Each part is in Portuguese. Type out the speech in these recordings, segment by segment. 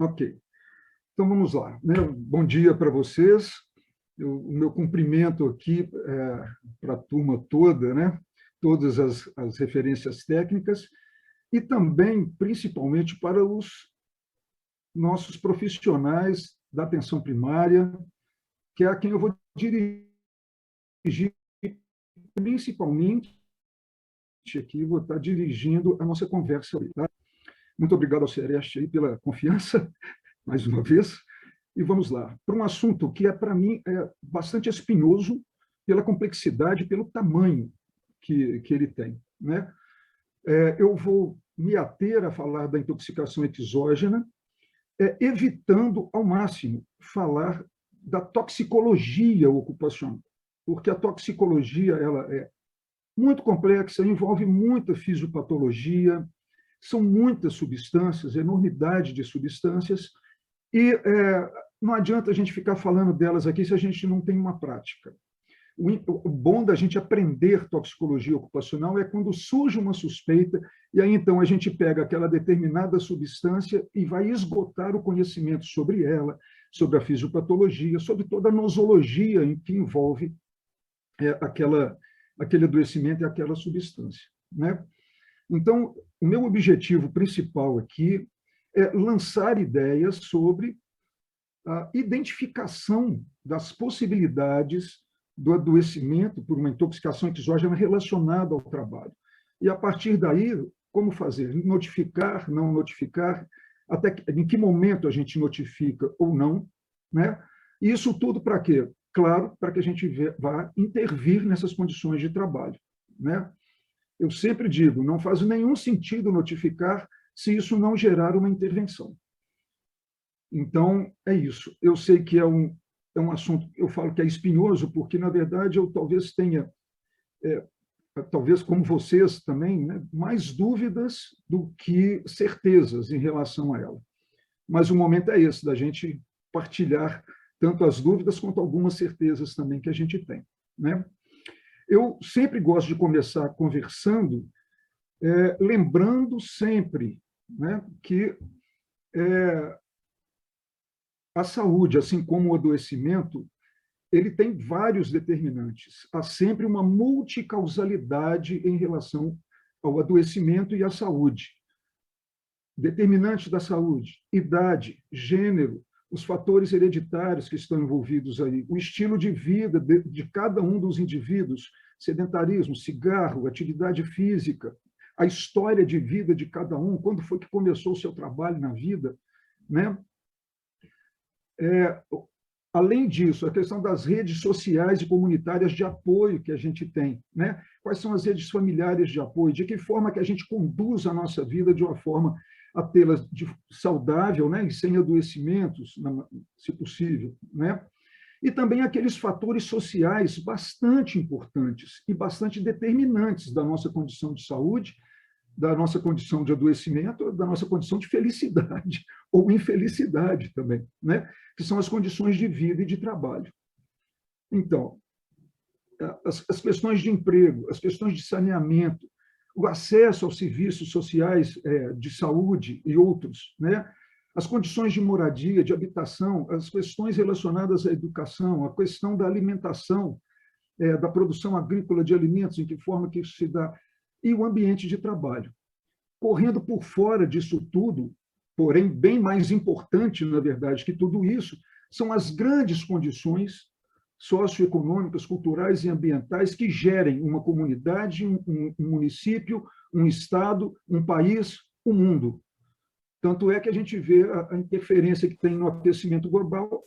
Ok. Então, vamos lá, né? Bom dia para vocês. O meu cumprimento aqui para a turma toda, né? Todas as referências técnicas e também, principalmente, para os nossos profissionais da atenção primária, que é a quem eu vou dirigir principalmente aqui, vou estar dirigindo a nossa conversa. Tá? Muito obrigado ao Sereste aí pela confiança, mais uma vez. E vamos lá, para um assunto que, para mim, é bastante espinhoso pela complexidade, pelo tamanho que ele tem. Né? Eu vou me ater a falar da intoxicação exógena, evitando ao máximo falar da toxicologia ocupacional, porque a toxicologia ela é muito complexa, envolve muita fisiopatologia, são muitas substâncias, enormidade de substâncias, e não adianta a gente ficar falando delas aqui se a gente não tem uma prática. O bom da gente aprender toxicologia ocupacional é quando surge uma suspeita, e aí então a gente pega aquela determinada substância e vai esgotar o conhecimento sobre ela, sobre a fisiopatologia, sobre toda a nosologia em que envolve aquele adoecimento e aquela substância. Né? Então, o meu objetivo principal aqui é lançar ideias sobre a identificação das possibilidades do adoecimento por uma intoxicação exógena relacionada ao trabalho. E, a partir daí, como fazer? Notificar, não notificar, em que momento a gente notifica ou não. Né? E isso tudo para quê? Claro, para que a gente vá intervir nessas condições de trabalho. Né? Eu sempre digo, não faz nenhum sentido notificar se isso não gerar uma intervenção. Então, é isso. Eu sei que é um assunto, eu falo que é espinhoso, porque, na verdade, eu talvez tenha, talvez como vocês também, né, mais dúvidas do que certezas em relação a ela. Mas o momento é esse, da gente partilhar tanto as dúvidas quanto algumas certezas também que a gente tem. Né? Eu sempre gosto de começar conversando, lembrando sempre, né, que a saúde, assim como o adoecimento, ele tem vários determinantes. Há sempre uma multicausalidade em relação ao adoecimento e à saúde. Determinantes da saúde, idade, gênero, os fatores hereditários que estão envolvidos aí, o estilo de vida de cada um dos indivíduos, sedentarismo, cigarro, atividade física, a história de vida de cada um, quando foi que começou o seu trabalho na vida, né? Além disso, a questão das redes sociais e comunitárias de apoio que a gente tem. Né? Quais são as redes familiares de apoio? De que forma que a gente conduz a nossa vida de uma forma a tê-la saudável, né? E sem adoecimentos, se possível. Né? E também aqueles fatores sociais bastante importantes e bastante determinantes da nossa condição de saúde, da nossa condição de adoecimento, da nossa condição de felicidade ou infelicidade também, né? Que são as condições de vida e de trabalho. Então, as questões de emprego, as questões de saneamento, o acesso aos serviços sociais de saúde e outros, né? As condições de moradia, de habitação, as questões relacionadas à educação, a questão da alimentação, da produção agrícola de alimentos, em que forma que isso se dá, e o ambiente de trabalho. Correndo por fora disso tudo, porém bem mais importante, na verdade, que tudo isso, são as grandes condições socioeconômicas, culturais e ambientais que gerem uma comunidade, um município, um estado, um país, um mundo. Tanto é que a gente vê a interferência que tem no aquecimento global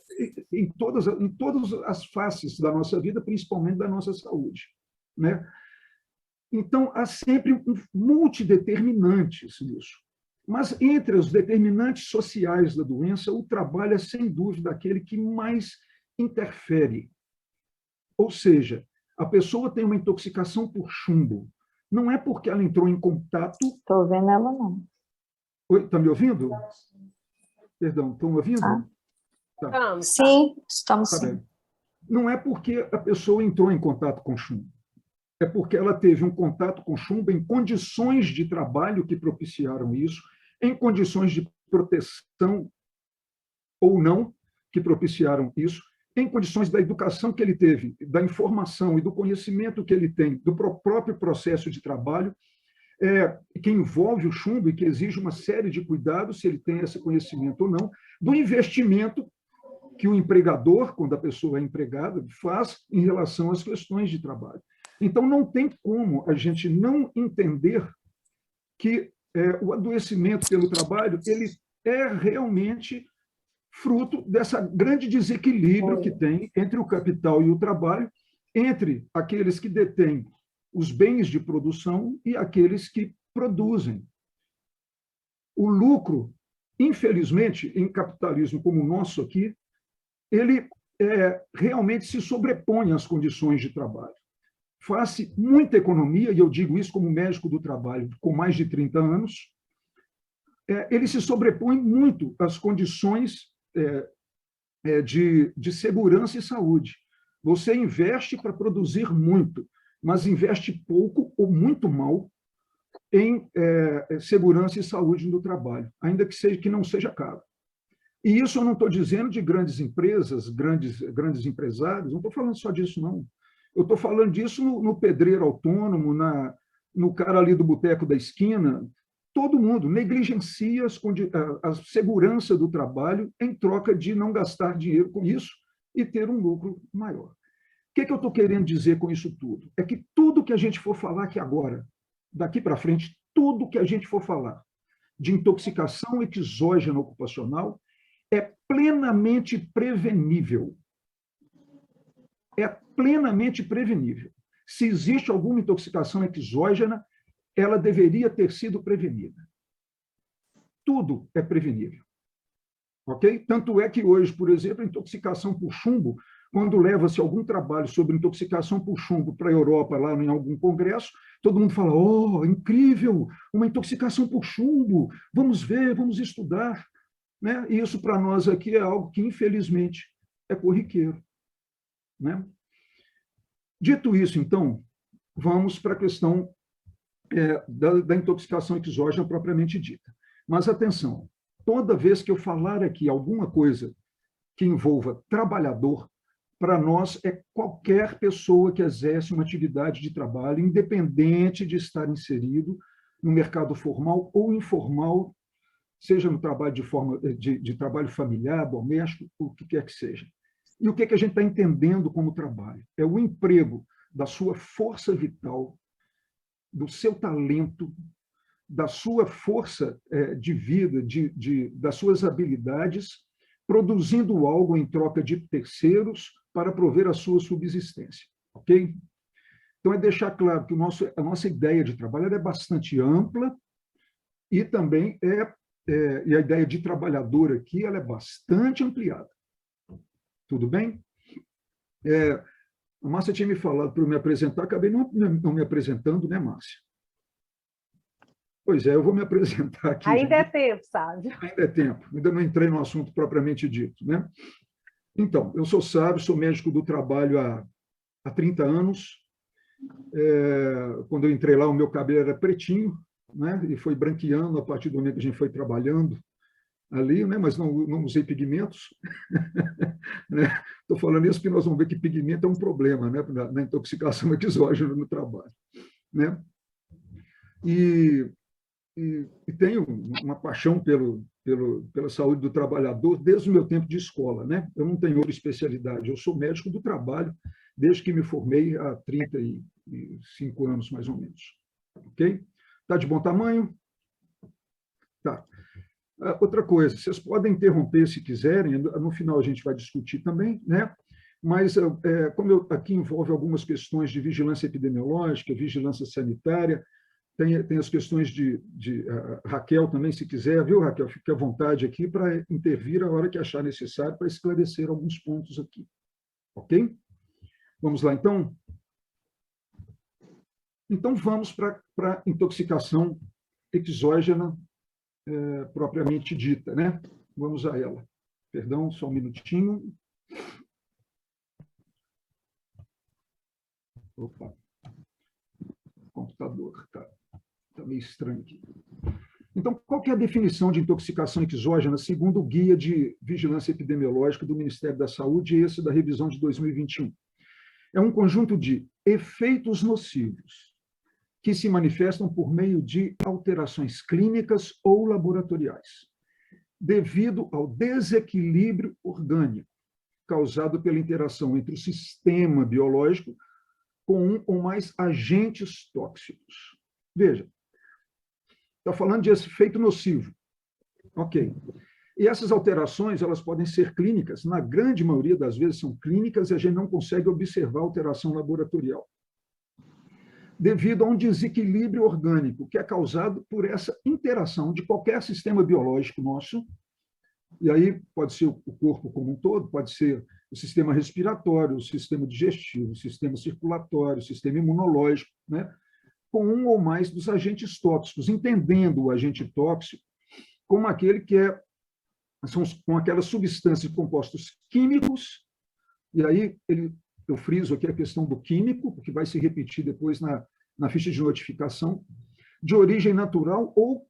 em todas as faces da nossa vida, principalmente da nossa saúde. Né? Então, há sempre multideterminantes nisso. Mas, entre os determinantes sociais da doença, o trabalho é, sem dúvida, aquele que mais interfere. Ou seja, a pessoa tem uma intoxicação por chumbo. Não é porque ela entrou em contato... Estou vendo ela, não. Oi, está me ouvindo? Perdão, estão me ouvindo? Ah. Tá. Sim, estamos Tá sim. bem. Não é porque a pessoa entrou em contato com chumbo. É porque ela teve um contato com chumbo em condições de trabalho que propiciaram isso, em condições de proteção ou não, que propiciaram isso, em condições da educação que ele teve, da informação e do conhecimento que ele tem, do próprio processo de trabalho, que envolve o chumbo e que exige uma série de cuidados, se ele tem esse conhecimento ou não, do investimento que o empregador, quando a pessoa é empregada, faz em relação às questões de trabalho. Então, não tem como a gente não entender que o adoecimento pelo trabalho ele é realmente fruto dessa grande desequilíbrio que tem entre o capital e o trabalho, entre aqueles que detêm os bens de produção e aqueles que produzem. O lucro, infelizmente, em capitalismo como o nosso aqui, ele realmente se sobrepõe às condições de trabalho. Faz-se muita economia, e eu digo isso como médico do trabalho com mais de 30 anos, ele se sobrepõe muito às condições de segurança e saúde. Você investe para produzir muito, mas investe pouco ou muito mal em segurança e saúde no trabalho, ainda que não seja caro. E isso eu não estou dizendo de grandes empresas, grandes empresários, não estou falando só disso, não. Eu estou falando disso no pedreiro autônomo, no cara ali do boteco da esquina. Todo mundo negligencia a segurança do trabalho em troca de não gastar dinheiro com isso e ter um lucro maior. O que eu estou querendo dizer com isso tudo? É que tudo que a gente for falar aqui agora, daqui para frente, tudo que a gente for falar de intoxicação exógena ocupacional é plenamente prevenível. É plenamente prevenível. Se existe alguma intoxicação exógena, ela deveria ter sido prevenida. Tudo é prevenível. Ok? Tanto é que hoje, por exemplo, a intoxicação por chumbo, quando leva-se algum trabalho sobre intoxicação por chumbo para a Europa, lá em algum congresso, todo mundo fala, oh, incrível, uma intoxicação por chumbo, vamos ver, vamos estudar. Né? E isso, para nós aqui, é algo que, infelizmente, é corriqueiro. Né? Dito isso, então, vamos para a questão da intoxicação exógena propriamente dita. Mas, atenção, toda vez que eu falar aqui alguma coisa que envolva trabalhador, para nós é qualquer pessoa que exerce uma atividade de trabalho, independente de estar inserido no mercado formal ou informal, seja no trabalho de trabalho familiar, doméstico, o que quer que seja. E o que a gente está entendendo como trabalho? É o emprego da sua força vital, do seu talento, da sua força de vida, das suas habilidades, produzindo algo em troca de terceiros para prover a sua subsistência. Ok? Então, é deixar claro que a nossa ideia de trabalho é bastante ampla e também e a ideia de trabalhador aqui ela é bastante ampliada. Tudo bem? A Márcia tinha me falado para eu me apresentar, acabei não me apresentando, né, Márcia? Pois é, eu vou me apresentar aqui. Ainda é tempo, Sávio. Ainda é tempo, ainda não entrei no assunto propriamente dito. Né? Então, eu sou Sávio, sou médico do trabalho há 30 anos. Quando eu entrei lá, o meu cabelo era pretinho, né? E foi branqueando a partir do momento que a gente foi trabalhando ali, né? Mas não usei pigmentos. Estou falando isso porque nós vamos ver que pigmento é um problema, né? Na intoxicação exógena no trabalho. Né? E tenho uma paixão pela saúde do trabalhador desde o meu tempo de escola. Né? Eu não tenho outra especialidade, eu sou médico do trabalho desde que me formei há 35 anos, mais ou menos. Ok? Está de bom tamanho? Tá. Outra coisa, vocês podem interromper se quiserem, no final a gente vai discutir também, né? Mas, como aqui envolve algumas questões de vigilância epidemiológica, vigilância sanitária, tem as questões de Raquel também, se quiser, viu, Raquel? Fique à vontade aqui para intervir a hora que achar necessário para esclarecer alguns pontos aqui. Ok? Vamos lá, então? Então, vamos para a intoxicação exógena propriamente dita, né? Vamos a ela. Perdão, só um minutinho. Opa. Computador, tá meio estranho aqui. Então, qual que é a definição de intoxicação exógena, segundo o Guia de Vigilância Epidemiológica do Ministério da Saúde, e esse da revisão de 2021? É um conjunto de efeitos nocivos que se manifestam por meio de alterações clínicas ou laboratoriais, devido ao desequilíbrio orgânico causado pela interação entre o sistema biológico com um ou mais agentes tóxicos. Veja, está falando de efeito nocivo. Ok. E essas alterações, elas podem ser clínicas, na grande maioria das vezes são clínicas e a gente não consegue observar alteração laboratorial, devido a um desequilíbrio orgânico que é causado por essa interação de qualquer sistema biológico nosso, e aí pode ser o corpo como um todo, pode ser o sistema respiratório, o sistema digestivo, o sistema circulatório, o sistema imunológico, né? Com um ou mais dos agentes tóxicos, entendendo o agente tóxico como aquele que são com aquelas substâncias e compostos químicos, e aí eu friso aqui a questão do químico, porque vai se repetir depois na ficha de notificação, de origem natural ou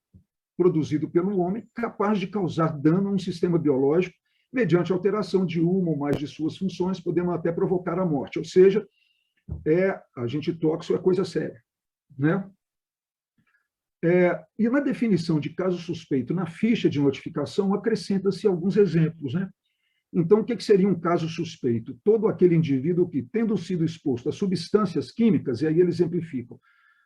produzido pelo homem, capaz de causar dano a um sistema biológico, mediante alteração de uma ou mais de suas funções, podendo até provocar a morte. Ou seja, agente tóxico é coisa séria, né? E na definição de caso suspeito, na ficha de notificação, acrescenta-se alguns exemplos, né? Então, o que seria um caso suspeito? Todo aquele indivíduo que, tendo sido exposto a substâncias químicas, e aí eles exemplificam,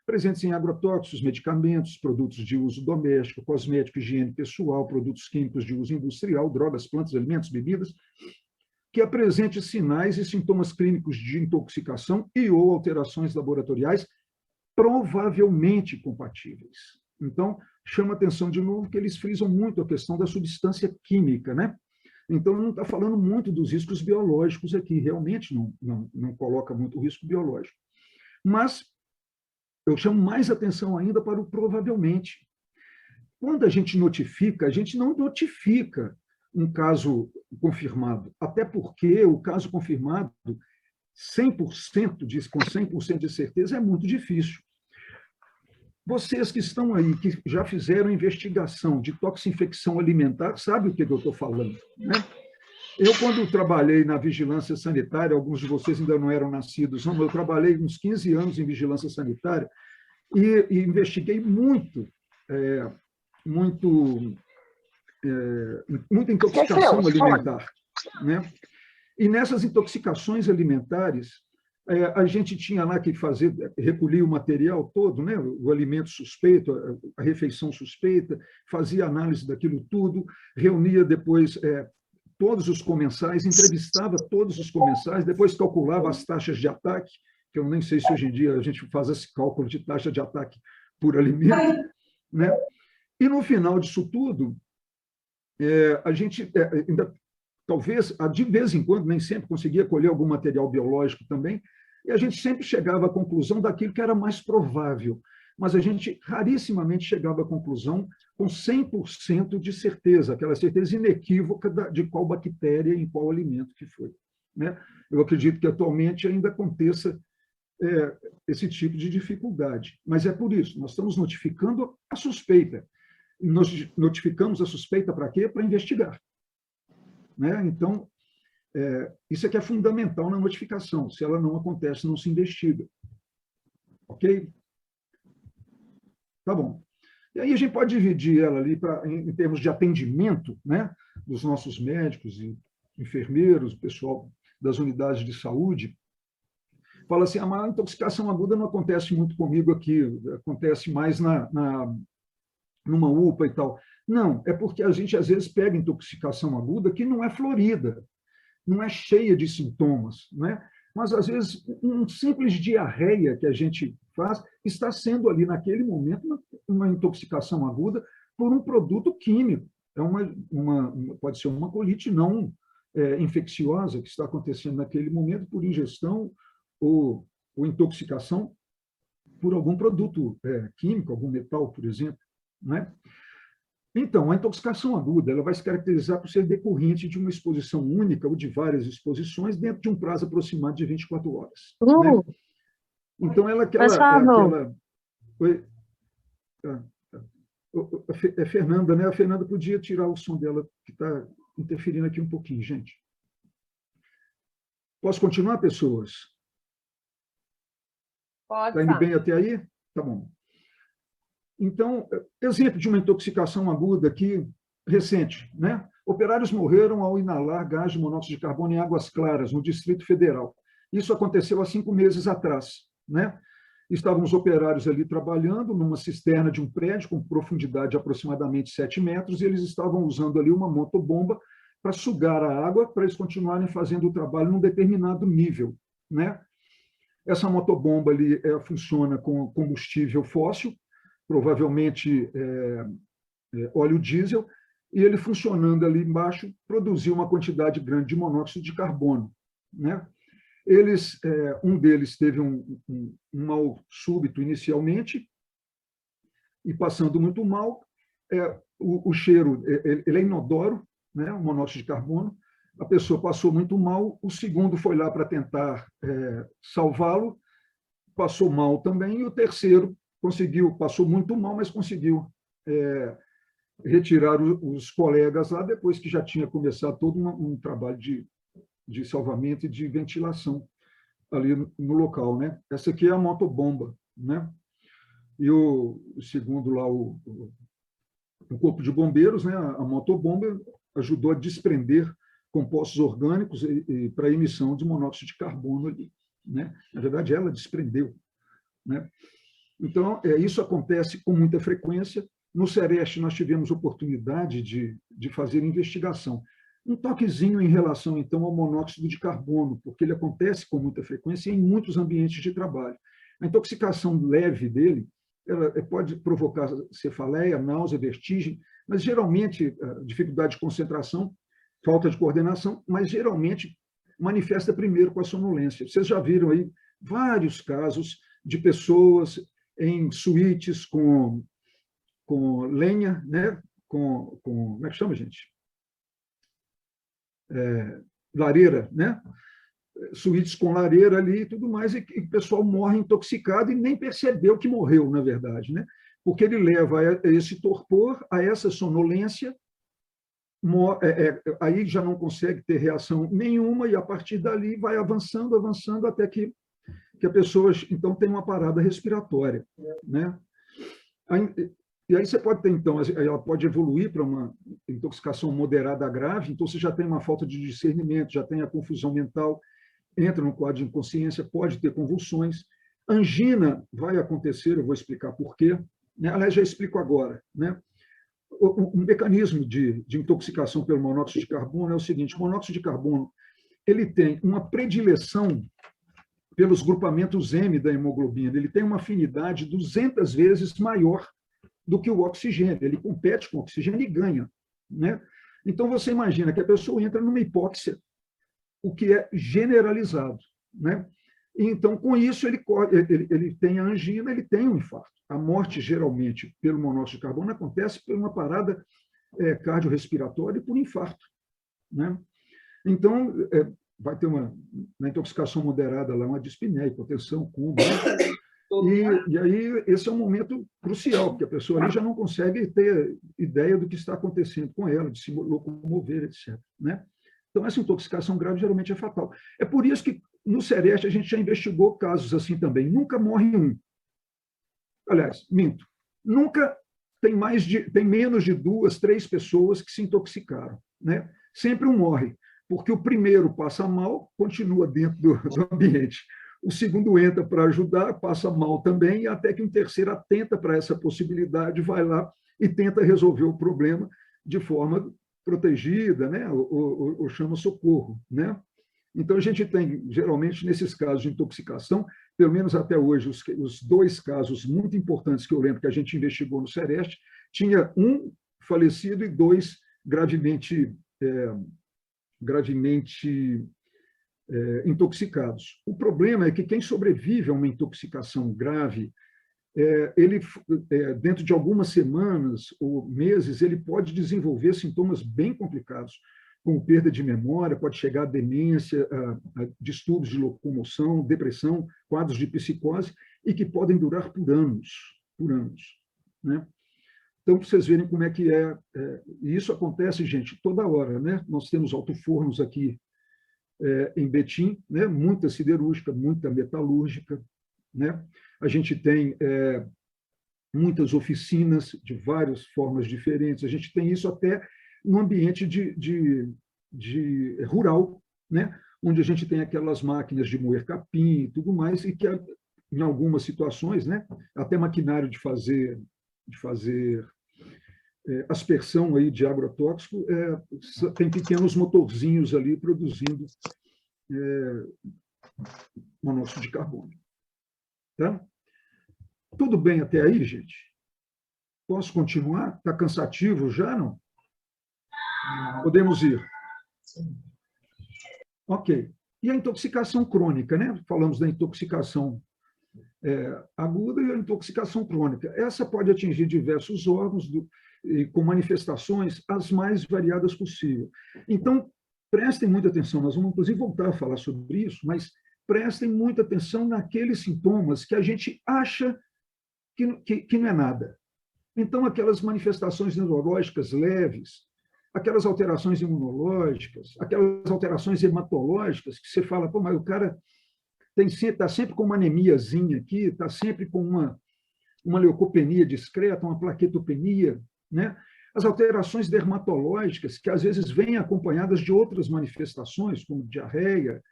presentes em agrotóxicos, medicamentos, produtos de uso doméstico, cosmético, higiene pessoal, produtos químicos de uso industrial, drogas, plantas, alimentos, bebidas, que apresente sinais e sintomas clínicos de intoxicação e ou alterações laboratoriais provavelmente compatíveis. Então, chama atenção de novo que eles frisam muito a questão da substância química, né? Então, não está falando muito dos riscos biológicos aqui, realmente não coloca muito risco biológico. Mas eu chamo mais atenção ainda para o provavelmente. Quando a gente notifica, a gente não notifica um caso confirmado, até porque o caso confirmado, 100% com 100% de certeza, é muito difícil. Vocês que estão aí, que já fizeram investigação de toxinfecção alimentar, sabem o que eu estou falando, né? Eu, quando trabalhei na vigilância sanitária, alguns de vocês ainda não eram nascidos, não, eu trabalhei uns 15 anos em vigilância sanitária e investiguei muita intoxicação alimentar, né? E nessas intoxicações alimentares, a gente tinha lá que recolher o material todo, né? O alimento suspeito, a refeição suspeita, fazia análise daquilo tudo, reunia depois todos os comensais, entrevistava todos os comensais, depois calculava as taxas de ataque, que eu nem sei se hoje em dia a gente faz esse cálculo de taxa de ataque por alimento, né? E no final disso tudo, a gente ainda, talvez, de vez em quando, nem sempre conseguia colher algum material biológico também, e a gente sempre chegava à conclusão daquilo que era mais provável, mas a gente rarissimamente chegava à conclusão com 100% de certeza, aquela certeza inequívoca de qual bactéria em qual alimento que foi, né? Eu acredito que atualmente ainda aconteça esse tipo de dificuldade, mas é por isso, nós estamos notificando a suspeita. E nós notificamos a suspeita para quê? Para investigar, né? Então, isso aqui é fundamental na notificação. Se ela não acontece, não se investiga. Ok? Tá bom. E aí a gente pode dividir ela ali em termos de atendimento, né, dos nossos médicos e enfermeiros, pessoal das unidades de saúde. Fala assim, a intoxicação aguda não acontece muito comigo aqui, acontece mais numa UPA e tal. Não, é porque a gente, às vezes, pega intoxicação aguda que não é florida, não é cheia de sintomas, né? Mas, às vezes, um simples diarreia que a gente faz está sendo ali, naquele momento, uma intoxicação aguda por um produto químico. Pode ser uma colite não infecciosa que está acontecendo naquele momento por ingestão ou intoxicação por algum produto químico, algum metal, por exemplo, né? Então, a intoxicação aguda ela vai se caracterizar por ser decorrente de uma exposição única ou de várias exposições dentro de um prazo aproximado de 24 horas. Né? Então, ela é aquela... Oi? É Fernanda, né? A Fernanda podia tirar o som dela, que está interferindo aqui um pouquinho, gente. Posso continuar, pessoas? Pode, Está indo bem Sá. até aí? Tá bom. Então, exemplo de uma intoxicação aguda aqui, recente, né? Operários morreram ao inalar gás de monóxido de carbono em Águas Claras, no Distrito Federal. Isso aconteceu há 5 meses atrás, né? Estavam os operários ali trabalhando numa cisterna de um prédio com profundidade de aproximadamente 7 metros, e eles estavam usando ali uma motobomba para sugar a água, para eles continuarem fazendo o trabalho num determinado nível, né? Essa motobomba ali funciona com combustível fóssil, provavelmente óleo diesel, e ele funcionando ali embaixo produziu uma quantidade grande de monóxido de carbono, né? Um deles teve um mal súbito inicialmente, e passando muito mal, o cheiro ele é inodoro, né, o monóxido de carbono, a pessoa passou muito mal, o segundo foi lá para tentar salvá-lo, passou mal também, e o terceiro passou muito mal, mas conseguiu retirar os colegas lá, depois que já tinha começado todo um trabalho de salvamento e de ventilação ali no local, né? Essa aqui é a motobomba, né? E o segundo lá, o corpo de bombeiros, né? A motobomba ajudou a desprender compostos orgânicos para a emissão de monóxido de carbono ali, né? Na verdade, ela desprendeu, né? Então, isso acontece com muita frequência. No Sereste, nós tivemos oportunidade de fazer investigação. Um toquezinho em relação, então, ao monóxido de carbono, porque ele acontece com muita frequência em muitos ambientes de trabalho. A intoxicação leve dele ela pode provocar cefaleia, náusea, vertigem, mas geralmente dificuldade de concentração, falta de coordenação, mas geralmente manifesta primeiro com a sonolência. Vocês já viram aí vários casos de pessoas em suítes com lenha, né? Como é que chama, gente? Lareira, né? Suítes com lareira ali e tudo mais, e o pessoal morre intoxicado e nem percebeu que morreu, na verdade, né? Porque ele leva a esse torpor, a essa sonolência, aí já não consegue ter reação nenhuma, e a partir dali vai avançando, avançando, até que a pessoa, então, tem uma parada respiratória, né? E aí você pode ter, então, ela pode evoluir para uma intoxicação moderada grave, então você já tem uma falta de discernimento, já tem a confusão mental, entra no quadro de inconsciência, pode ter convulsões. Angina vai acontecer, eu vou explicar por quê, né? Aliás, já explico agora, né? O mecanismo de intoxicação pelo monóxido de carbono é o seguinte: o monóxido de carbono ele tem uma predileção pelos grupamentos M da hemoglobina, ele tem uma afinidade 200 vezes maior do que o oxigênio, ele compete com o oxigênio e ganha, né? Então, você imagina que a pessoa entra numa hipóxia, o que é generalizado, né? E, então, com isso, ele tem a angina, ele tem um infarto. A morte, geralmente, pelo monóxido de carbono, acontece por uma parada cardiorrespiratória e por infarto, né? Então, vai ter na intoxicação moderada lá, uma dispneia, hipotensão, coma, né? E aí esse é um momento crucial, porque a pessoa ali já não consegue ter ideia do que está acontecendo com ela, de se locomover, etc., né? Então, essa intoxicação grave geralmente é fatal. É por isso que no Sereste a gente já investigou casos assim também. Nunca morre um. Aliás, minto. Nunca tem menos de 2, 3 pessoas que se intoxicaram, né? Sempre um morre, porque o primeiro passa mal, continua dentro do ambiente. O segundo entra para ajudar, passa mal também, até que um terceiro atenta para essa possibilidade, vai lá e tenta resolver o problema de forma protegida, né? ou chama socorro, né? Então, a gente tem, geralmente, nesses casos de intoxicação, pelo menos até hoje, os 2 casos muito importantes que eu lembro que a gente investigou no Sereste, tinha um falecido e 2 gravemente intoxicados. O problema é que quem sobrevive a uma intoxicação grave, ele, dentro de algumas semanas ou meses, ele pode desenvolver sintomas bem complicados, como perda de memória, pode chegar a demência, a distúrbios de locomoção, depressão, quadros de psicose, e que podem durar por anos, né? Então, para vocês verem como é que é. E isso acontece, gente, toda hora, né? Nós temos alto-fornos aqui em Betim, né? Muita siderúrgica, muita metalúrgica, né? A gente tem muitas oficinas de várias formas diferentes. A gente tem isso até no ambiente de rural, né? Onde a gente tem aquelas máquinas de moer capim e tudo mais, e que, em algumas situações, né? Até maquinário de fazer aspersão aí de agrotóxico, tem pequenos motorzinhos ali produzindo monóxido de carbono. Tá? Tudo bem até aí, gente? Posso continuar? Está cansativo já, não? Podemos ir. Ok. E a intoxicação crônica, né? Falamos da intoxicação aguda e a intoxicação crônica. Essa pode atingir diversos órgãos com manifestações as mais variadas possível. Então, prestem muita atenção. Nós vamos, inclusive, voltar a falar sobre isso, mas prestem muita atenção naqueles sintomas que a gente acha que não é nada. Então, aquelas manifestações neurológicas leves, aquelas alterações imunológicas, aquelas alterações hematológicas, que você fala, pô, mas o cara está sempre com uma anemiazinha aqui, está sempre com uma leucopenia discreta, uma plaquetopenia, né? As alterações dermatológicas, que às vezes vêm acompanhadas de outras manifestações, como diarreia,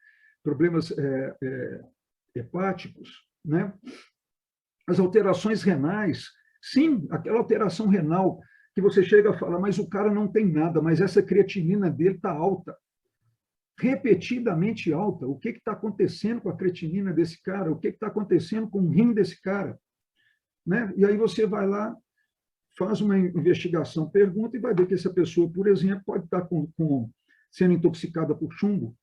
problemas hepáticos, né? As alterações renais, sim, aquela alteração renal que você chega a falar, mas o cara não tem nada, mas essa creatinina dele está alta, repetidamente alta. O que está acontecendo com a creatinina desse cara? O que está acontecendo com o rim desse cara? Né? E aí você vai lá, faz uma investigação, pergunta e vai ver que essa pessoa, por exemplo, pode estar sendo intoxicada por chumbo,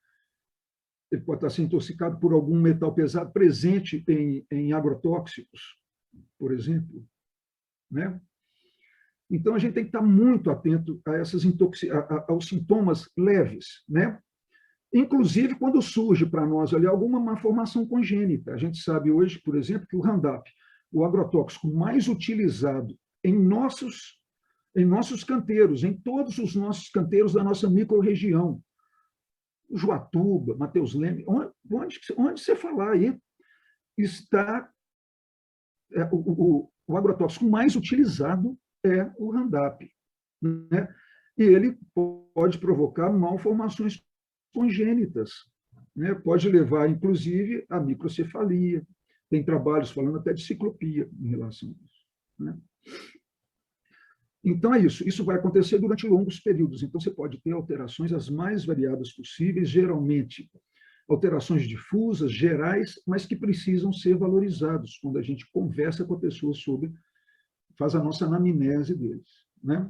ele pode estar sendo intoxicado por algum metal pesado presente em agrotóxicos, por exemplo. Né? Então, a gente tem que estar muito atento a aos sintomas leves, né? Inclusive quando surge para nós ali alguma malformação congênita. A gente sabe hoje, por exemplo, que o Roundup, o agrotóxico mais utilizado em nossos canteiros, em todos os nossos canteiros da nossa microrregião, Joatuba, Mateus Leme, onde você falar aí, está o agrotóxico mais utilizado é o Roundup, né? E ele pode provocar malformações congênitas, né? Pode levar, inclusive, a microcefalia. Tem trabalhos falando até de ciclopia em relação a isso, né? Então, é isso. Isso vai acontecer durante longos períodos. Então, você pode ter alterações as mais variadas possíveis, geralmente alterações difusas, gerais, mas que precisam ser valorizados quando a gente conversa com a pessoa sobre, faz a nossa anamnese deles, né?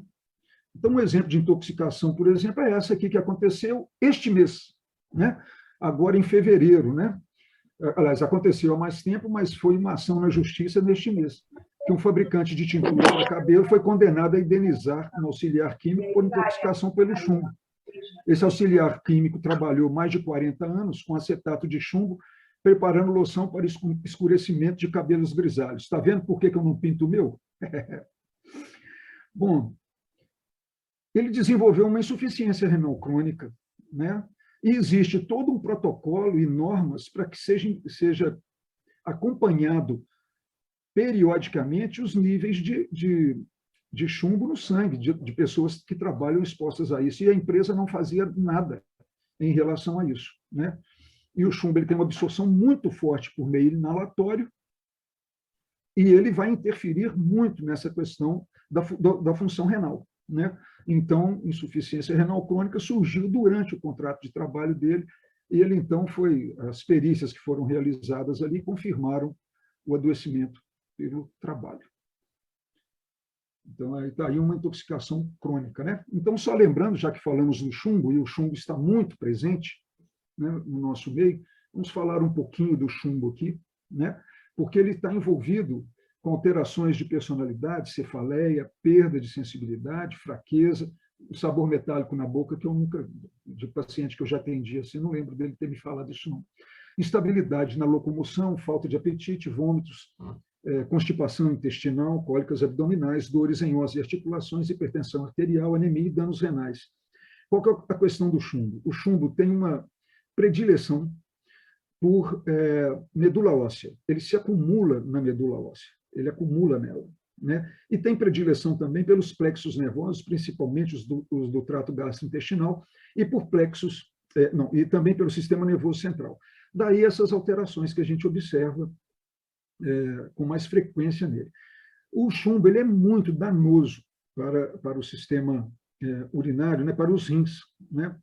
Então, um exemplo de intoxicação, por exemplo, é essa aqui que aconteceu este mês, né? Agora em fevereiro, né? Aliás, aconteceu há mais tempo, mas foi uma ação na justiça neste mês, que um fabricante de tintura para cabelo foi condenado a indenizar um auxiliar químico por intoxicação pelo chumbo. Esse auxiliar químico trabalhou mais de 40 anos com acetato de chumbo, preparando loção para escurecimento de cabelos grisalhos. Está vendo por que eu não pinto o meu? Bom, ele desenvolveu uma insuficiência renal crônica, né? E existe todo um protocolo e normas para que seja acompanhado periodicamente os níveis de chumbo no sangue, de pessoas que trabalham expostas a isso. E a empresa não fazia nada em relação a isso, né? E o chumbo ele tem uma absorção muito forte por meio inalatório e ele vai interferir muito nessa questão da função renal, né? Então, insuficiência renal crônica surgiu durante o contrato de trabalho dele e ele, então, as perícias que foram realizadas ali confirmaram o adoecimento pelo trabalho. Então, está aí uma intoxicação crônica, né? Então, só lembrando, já que falamos do chumbo, e o chumbo está muito presente, né, no nosso meio, vamos falar um pouquinho do chumbo aqui, né? Porque ele está envolvido com alterações de personalidade, cefaleia, perda de sensibilidade, fraqueza, o sabor metálico na boca, que eu nunca, de paciente que eu já atendi assim, não lembro dele ter me falado isso não. Instabilidade na locomoção, falta de apetite, vômitos, constipação intestinal, cólicas abdominais, dores em ossos e articulações, hipertensão arterial, anemia e danos renais. Qual que é a questão do chumbo? O chumbo tem uma predileção por medula óssea. Ele se acumula na medula óssea, ele acumula nela, né? E tem predileção também pelos plexos nervosos, principalmente os do trato gastrointestinal, e por plexos, e também pelo sistema nervoso central. Daí essas alterações que a gente observa com mais frequência nele. O chumbo ele é muito danoso para o sistema urinário, né, para os rins, né?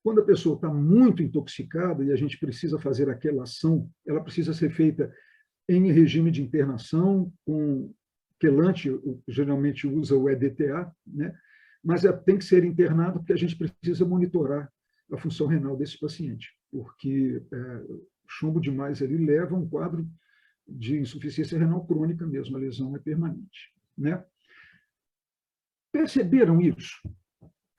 Quando a pessoa está muito intoxicada e a gente precisa fazer aquela ação, ela precisa ser feita em regime de internação, com quelante, geralmente usa o EDTA, né? Mas tem que ser internado porque a gente precisa monitorar a função renal desse paciente, porque chumbo demais ali leva a um quadro de insuficiência renal crônica mesmo, a lesão é permanente, né? Perceberam isso?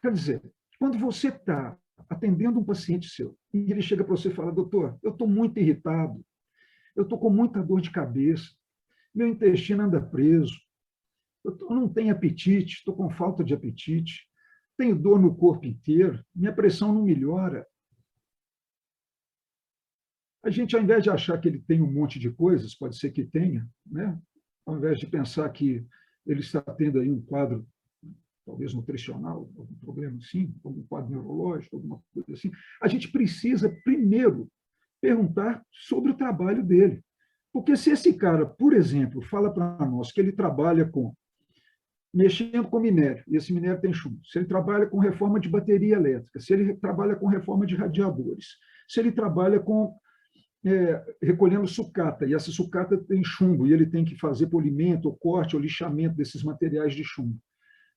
Quer dizer, quando você está atendendo um paciente seu e ele chega para você e fala: doutor, eu estou muito irritado, eu estou com muita dor de cabeça, meu intestino anda preso, eu não tenho apetite, estou com falta de apetite, tenho dor no corpo inteiro, minha pressão não melhora. A gente, ao invés de achar que ele tem um monte de coisas, pode ser que tenha, né? Ao invés de pensar que ele está tendo aí um quadro, talvez nutricional, algum problema assim, algum quadro neurológico, alguma coisa assim, a gente precisa primeiro perguntar sobre o trabalho dele. Porque se esse cara, por exemplo, fala para nós que ele trabalha mexendo com minério, e esse minério tem chumbo, se ele trabalha com reforma de bateria elétrica, se ele trabalha com reforma de radiadores, se ele trabalha recolhendo sucata, e essa sucata tem chumbo, e ele tem que fazer polimento, ou corte, ou lixamento desses materiais de chumbo.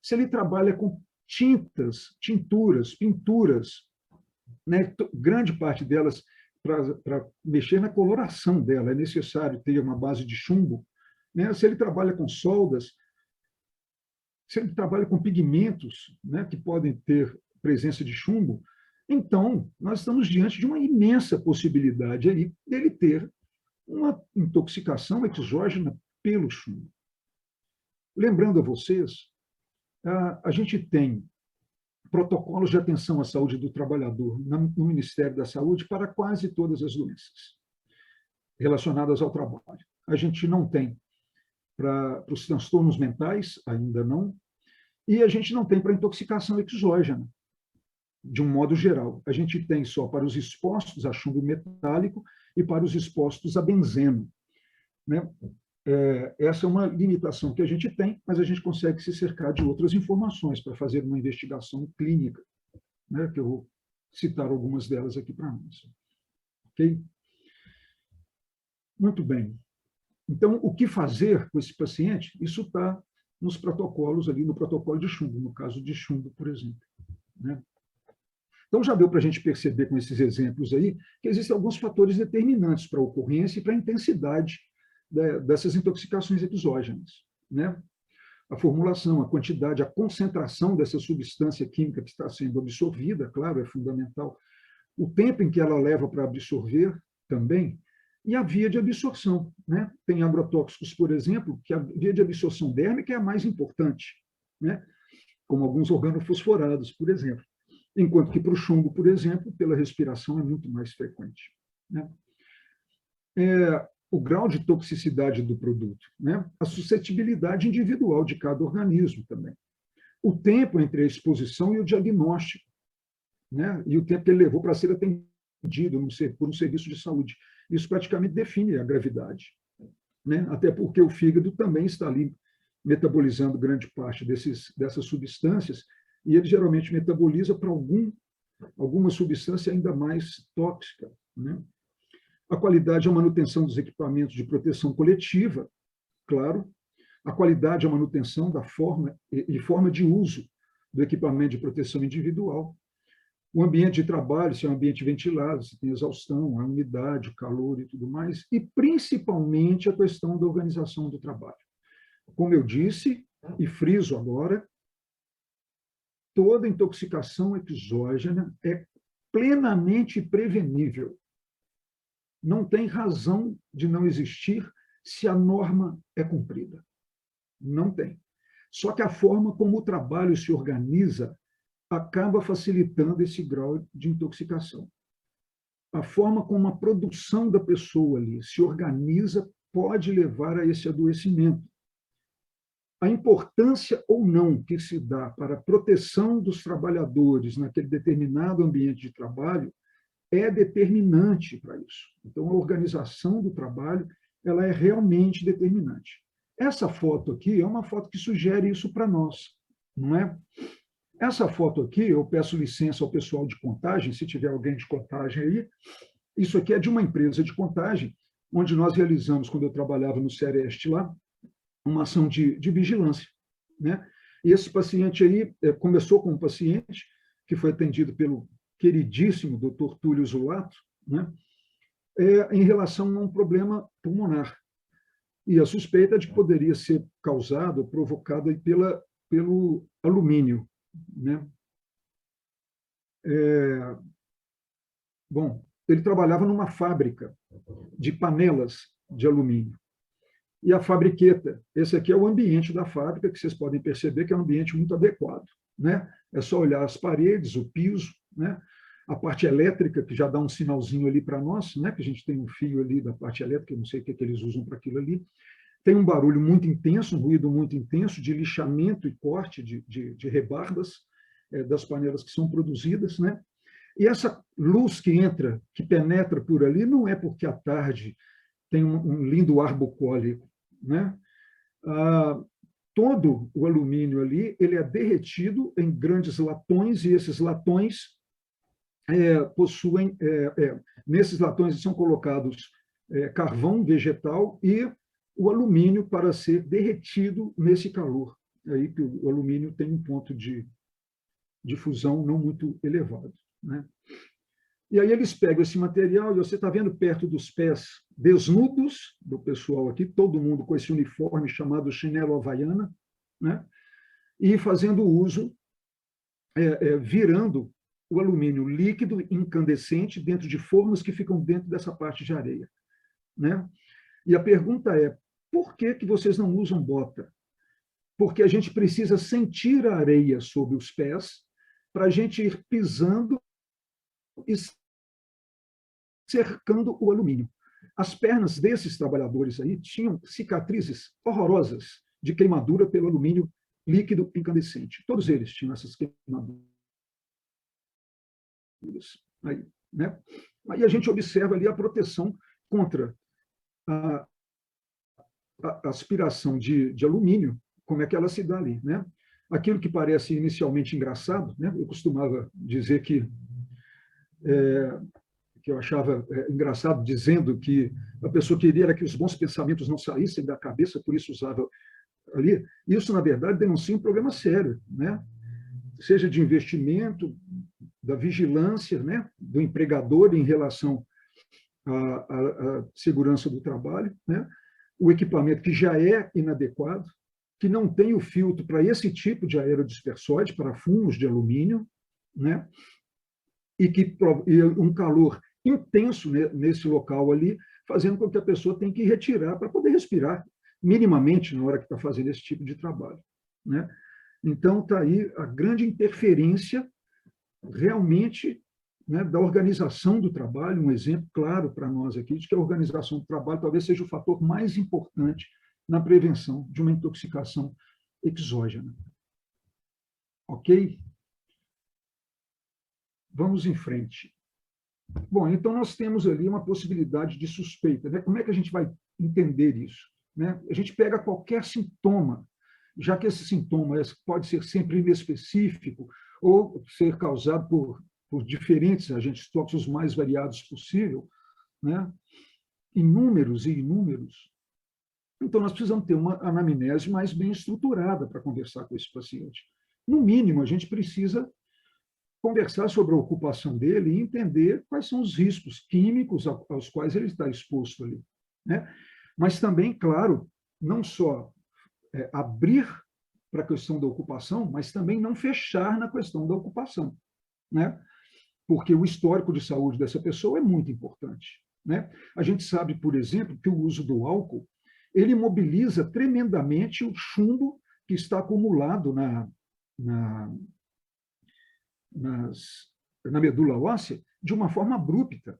Se ele trabalha com tintas, tinturas, pinturas, né, grande parte delas, para mexer na coloração dela, é necessário ter uma base de chumbo, né? Se ele trabalha com soldas, se ele trabalha com pigmentos, né, que podem ter presença de chumbo, então nós estamos diante de uma imensa possibilidade aí dele ter uma intoxicação exógena pelo chumbo. Lembrando a vocês, a gente tem protocolos de atenção à saúde do trabalhador no Ministério da Saúde para quase todas as doenças relacionadas ao trabalho. A gente não tem para os transtornos mentais, ainda não, e a gente não tem para intoxicação exógena, de um modo geral. A gente tem só para os expostos a chumbo metálico e para os expostos a benzeno, né? Essa é uma limitação que a gente tem, mas a gente consegue se cercar de outras informações para fazer uma investigação clínica, né, que eu vou citar algumas delas aqui para nós. Ok? Muito bem. Então, o que fazer com esse paciente? Isso está nos protocolos ali, no protocolo de chumbo, no caso de chumbo, por exemplo, né? Então, já deu para a gente perceber com esses exemplos aí que existem alguns fatores determinantes para a ocorrência e para a intensidade dessas intoxicações exógenas, né? A formulação, a quantidade, a concentração dessa substância química que está sendo absorvida, claro, é fundamental. O tempo em que ela leva para absorver também, e a via de absorção, né? Tem agrotóxicos, por exemplo, que a via de absorção dérmica é a mais importante, né? Como alguns organofosforados, por exemplo. Enquanto que para o chumbo, por exemplo, pela respiração é muito mais frequente, né? O grau de toxicidade do produto, né? A suscetibilidade individual de cada organismo também. O tempo entre a exposição e o diagnóstico, né? E o tempo que ele levou para ser atendido por um serviço de saúde. Isso praticamente define a gravidade, né? Até porque o fígado também está ali metabolizando grande parte dessas substâncias, e ele geralmente metaboliza para alguma substância ainda mais tóxica, né? A qualidade e a manutenção dos equipamentos de proteção coletiva, claro, a qualidade e a manutenção da forma de uso do equipamento de proteção individual, o ambiente de trabalho, se é um ambiente ventilado, se tem exaustão, a umidade, o calor e tudo mais, e principalmente a questão da organização do trabalho. Como eu disse, e friso agora, toda intoxicação exógena é plenamente prevenível. Não tem razão de não existir se a norma é cumprida. Não tem. Só que a forma como o trabalho se organiza acaba facilitando esse grau de intoxicação. A forma como a produção da pessoa ali se organiza pode levar a esse adoecimento. A importância ou não que se dá para a proteção dos trabalhadores naquele determinado ambiente de trabalho é determinante para isso. Então, a organização do trabalho ela é realmente determinante. Essa foto aqui é uma foto que sugere isso para nós, não é? Essa foto aqui, eu peço licença ao pessoal de contagem, se tiver alguém de contagem aí, isso aqui é de uma empresa de contagem, onde nós realizamos, quando eu trabalhava no Sereste lá, uma ação de vigilância, né? E esse paciente aí começou com um paciente que foi atendido pelo queridíssimo Dr. Túlio Zulato, né? Em relação a um problema pulmonar. E a suspeita de que poderia ser causado, provocado aí pelo alumínio, né? Bom, ele trabalhava numa fábrica de panelas de alumínio. E a fabriqueta, esse aqui é o ambiente da fábrica, que vocês podem perceber que é um ambiente muito adequado, né? É só olhar as paredes, o piso, né? A parte elétrica, que já dá um sinalzinho ali para nós, né? Que a gente tem um fio ali da parte elétrica, eu não sei o que eles usam para aquilo ali. Tem um barulho muito intenso, um ruído muito intenso de lixamento e corte de rebardas das panelas que são produzidas, né? E essa luz que entra, que penetra por ali, não é porque à tarde tem um lindo ar bucólico, né? Todo o alumínio ali ele é derretido em grandes latões, e esses latões possuem, nesses latões são colocados carvão vegetal e o alumínio para ser derretido nesse calor. Aí que o alumínio tem um ponto de fusão não muito elevado, né? E aí eles pegam esse material, e você está vendo perto dos pés desnudos do pessoal aqui, todo mundo com esse uniforme chamado chinelo havaiana, né? E fazendo uso, virando o alumínio líquido incandescente dentro de formas que ficam dentro dessa parte de areia, né? E a pergunta é, por que vocês não usam bota? Porque a gente precisa sentir a areia sob os pés para a gente ir pisando e cercando o alumínio. As pernas desses trabalhadores aí tinham cicatrizes horrorosas de queimadura pelo alumínio líquido incandescente. Todos eles tinham essas queimaduras. Aí, né? Aí a gente observa ali a proteção contra a aspiração de alumínio, como é que ela se dá ali, né? Aquilo que parece inicialmente engraçado, né? Eu costumava dizer que eu achava engraçado, dizendo que a pessoa queria era que os bons pensamentos não saíssem da cabeça, por isso usava ali. Isso, na verdade, denuncia um problema sério, né? Seja de investimento, da vigilância, né? Do empregador em relação à segurança do trabalho, né? O equipamento que já é inadequado, que não tem o filtro para esse tipo de aerodispersóide, para fumos de alumínio, né? E um calor intenso nesse local ali, fazendo com que a pessoa tenha que retirar para poder respirar minimamente na hora que está fazendo esse tipo de trabalho, né? Então, está aí a grande interferência realmente, né, da organização do trabalho, um exemplo claro para nós aqui de que a organização do trabalho talvez seja o fator mais importante na prevenção de uma intoxicação exógena. Ok? Vamos em frente. Bom, então nós temos ali uma possibilidade de suspeita, né? Como é que a gente vai entender isso, né? A gente pega qualquer sintoma, já que esse sintoma pode ser sempre inespecífico ou ser causado por diferentes agentes tóxicos mais variados possível, né? Inúmeros e inúmeros. Então, nós precisamos ter uma anamnese mais bem estruturada para conversar com esse paciente. No mínimo, a gente precisa conversar sobre a ocupação dele e entender quais são os riscos químicos aos quais ele está exposto ali, né? Mas também, claro, não só abrir para a questão da ocupação, mas também não fechar na questão da ocupação, né? Porque o histórico de saúde dessa pessoa é muito importante, né? A gente sabe, por exemplo, que o uso do álcool ele mobiliza tremendamente o chumbo que está acumulado na medula óssea de uma forma abrupta.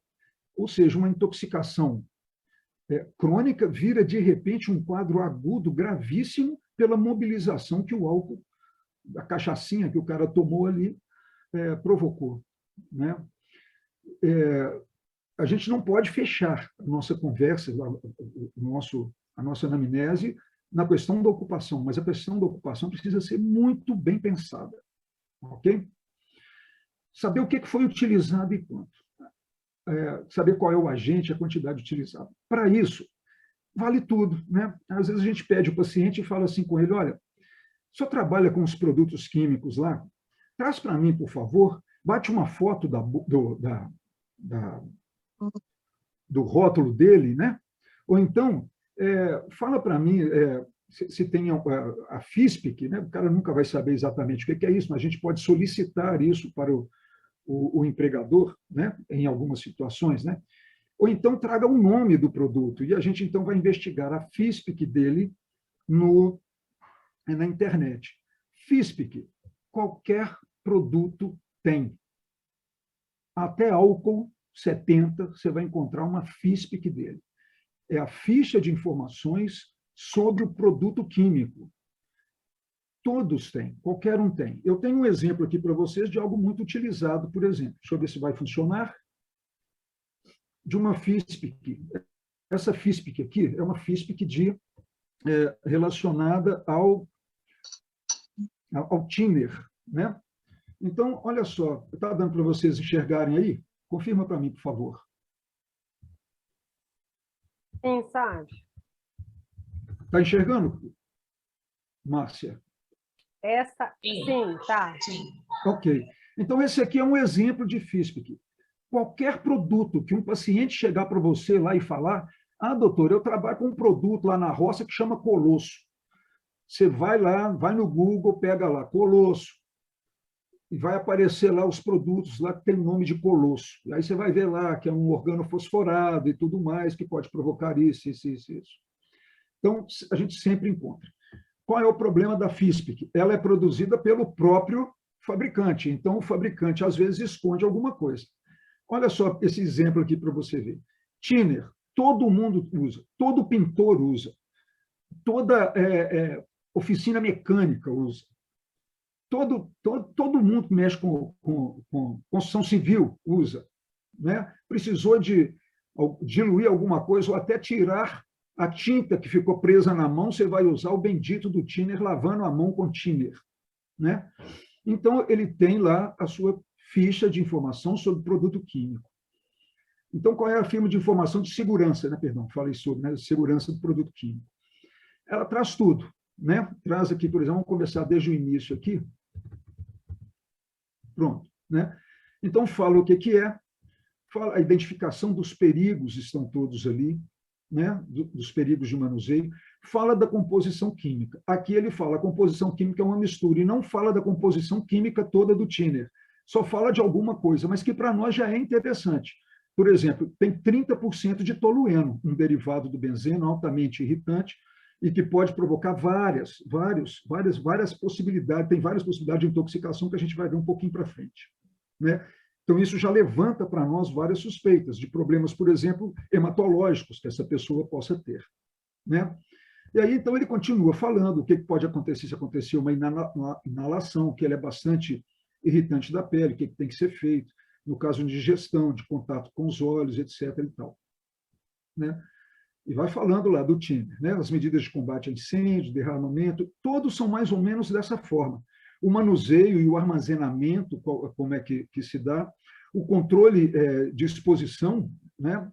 Ou seja, uma intoxicação crônica vira, de repente, um quadro agudo gravíssimo pela mobilização que o álcool, a cachaçinha que o cara tomou ali, provocou. Né? A gente não pode fechar a nossa conversa, a nossa anamnese, na questão da ocupação, mas a questão da ocupação precisa ser muito bem pensada. Ok? Saber o que foi utilizado e quanto. Saber qual é o agente, a quantidade utilizada. Para isso, vale tudo. Né? Às vezes a gente pede ao paciente e fala assim com ele, olha, o senhor trabalha com os produtos químicos lá? Traz para mim, por favor, bate uma foto do rótulo dele, né? Ou então, fala para mim se tem a FISPIC, né? O cara nunca vai saber exatamente o que é isso, mas a gente pode solicitar isso para o empregador, né? Em algumas situações, né? Ou então traga o nome do produto, e a gente então vai investigar a FISPIC dele na internet. FISPIC, qualquer produto tem. Até álcool 70, você vai encontrar uma FISPIC dele. É a ficha de informações sobre o produto químico. Todos têm, qualquer um tem. Eu tenho um exemplo aqui para vocês de algo muito utilizado, por exemplo. Deixa eu ver se vai funcionar. De uma FISPIC. Essa FISPIC aqui é uma FISPIC relacionada ao thinner, né? Então, olha só, está dando para vocês enxergarem aí? Confirma para mim, por favor. Sim, Sérgio. Está enxergando, Márcia? Sim, tá. Sim. Ok. Então, esse aqui é um exemplo de FISPIC. Qualquer produto que um paciente chegar para você lá e falar, doutor, eu trabalho com um produto lá na roça que chama Colosso. Você vai lá, vai no Google, pega lá, Colosso, e vai aparecer lá os produtos lá que tem o nome de Colosso. E aí você vai ver lá que é um organofosforado e tudo mais, que pode provocar isso. Então, a gente sempre encontra. Qual é o problema da FISPIC? Ela é produzida pelo próprio fabricante. Então, o fabricante, às vezes, esconde alguma coisa. Olha só esse exemplo aqui para você ver. Thinner, todo mundo usa, todo pintor usa, toda oficina mecânica usa. Todo mundo que mexe com construção civil usa. Né? Precisou de diluir alguma coisa ou até tirar a tinta que ficou presa na mão, você vai usar o bendito do thinner lavando a mão com thinner. Né? Então, ele tem lá a sua ficha de informação sobre produto químico. Então, qual é a firma de informação de segurança? Né? Perdão, falei sobre, né? Segurança do produto químico. Ela traz tudo. Né? Traz aqui, por exemplo, vamos começar desde o início aqui. Pronto. Né? Então, fala o que é, fala a identificação dos perigos, estão todos ali, né? Dos perigos de manuseio, fala da composição química. Aqui ele fala a composição química é uma mistura, e não fala da composição química toda do thinner, só fala de alguma coisa, mas que para nós já é interessante. Por exemplo, tem 30% de tolueno, um derivado do benzeno altamente irritante, e que pode provocar várias possibilidades, tem várias possibilidades de intoxicação que a gente vai ver um pouquinho para frente. Né? Então, isso já levanta para nós várias suspeitas de problemas, por exemplo, hematológicos que essa pessoa possa ter. Né? E aí, então, ele continua falando o que pode acontecer se acontecer uma inalação, que ela é bastante irritante da pele, o que tem que ser feito, no caso de digestão, de contato com os olhos, etc. e tal. Né? E vai falando lá do thinner, né? As medidas de combate a incêndio, derramamento, todos são mais ou menos dessa forma. O manuseio e o armazenamento, como é que se dá, o controle de exposição, né?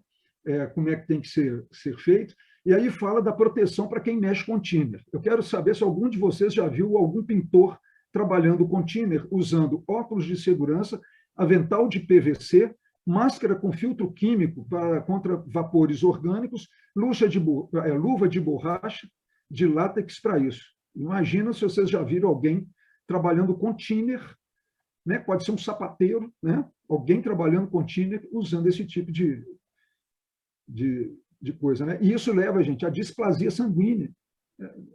Como é que tem que ser feito, e aí fala da proteção para quem mexe com thinner. Eu quero saber se algum de vocês já viu algum pintor trabalhando com thinner, usando óculos de segurança, avental de PVC, máscara com filtro químico contra vapores orgânicos, luva de borracha, de látex para isso. Imagina se vocês já viram alguém trabalhando com thinner, né? Pode ser um sapateiro, né? Alguém trabalhando com thinner usando esse tipo de de coisa, né? E isso leva a gente à displasia sanguínea,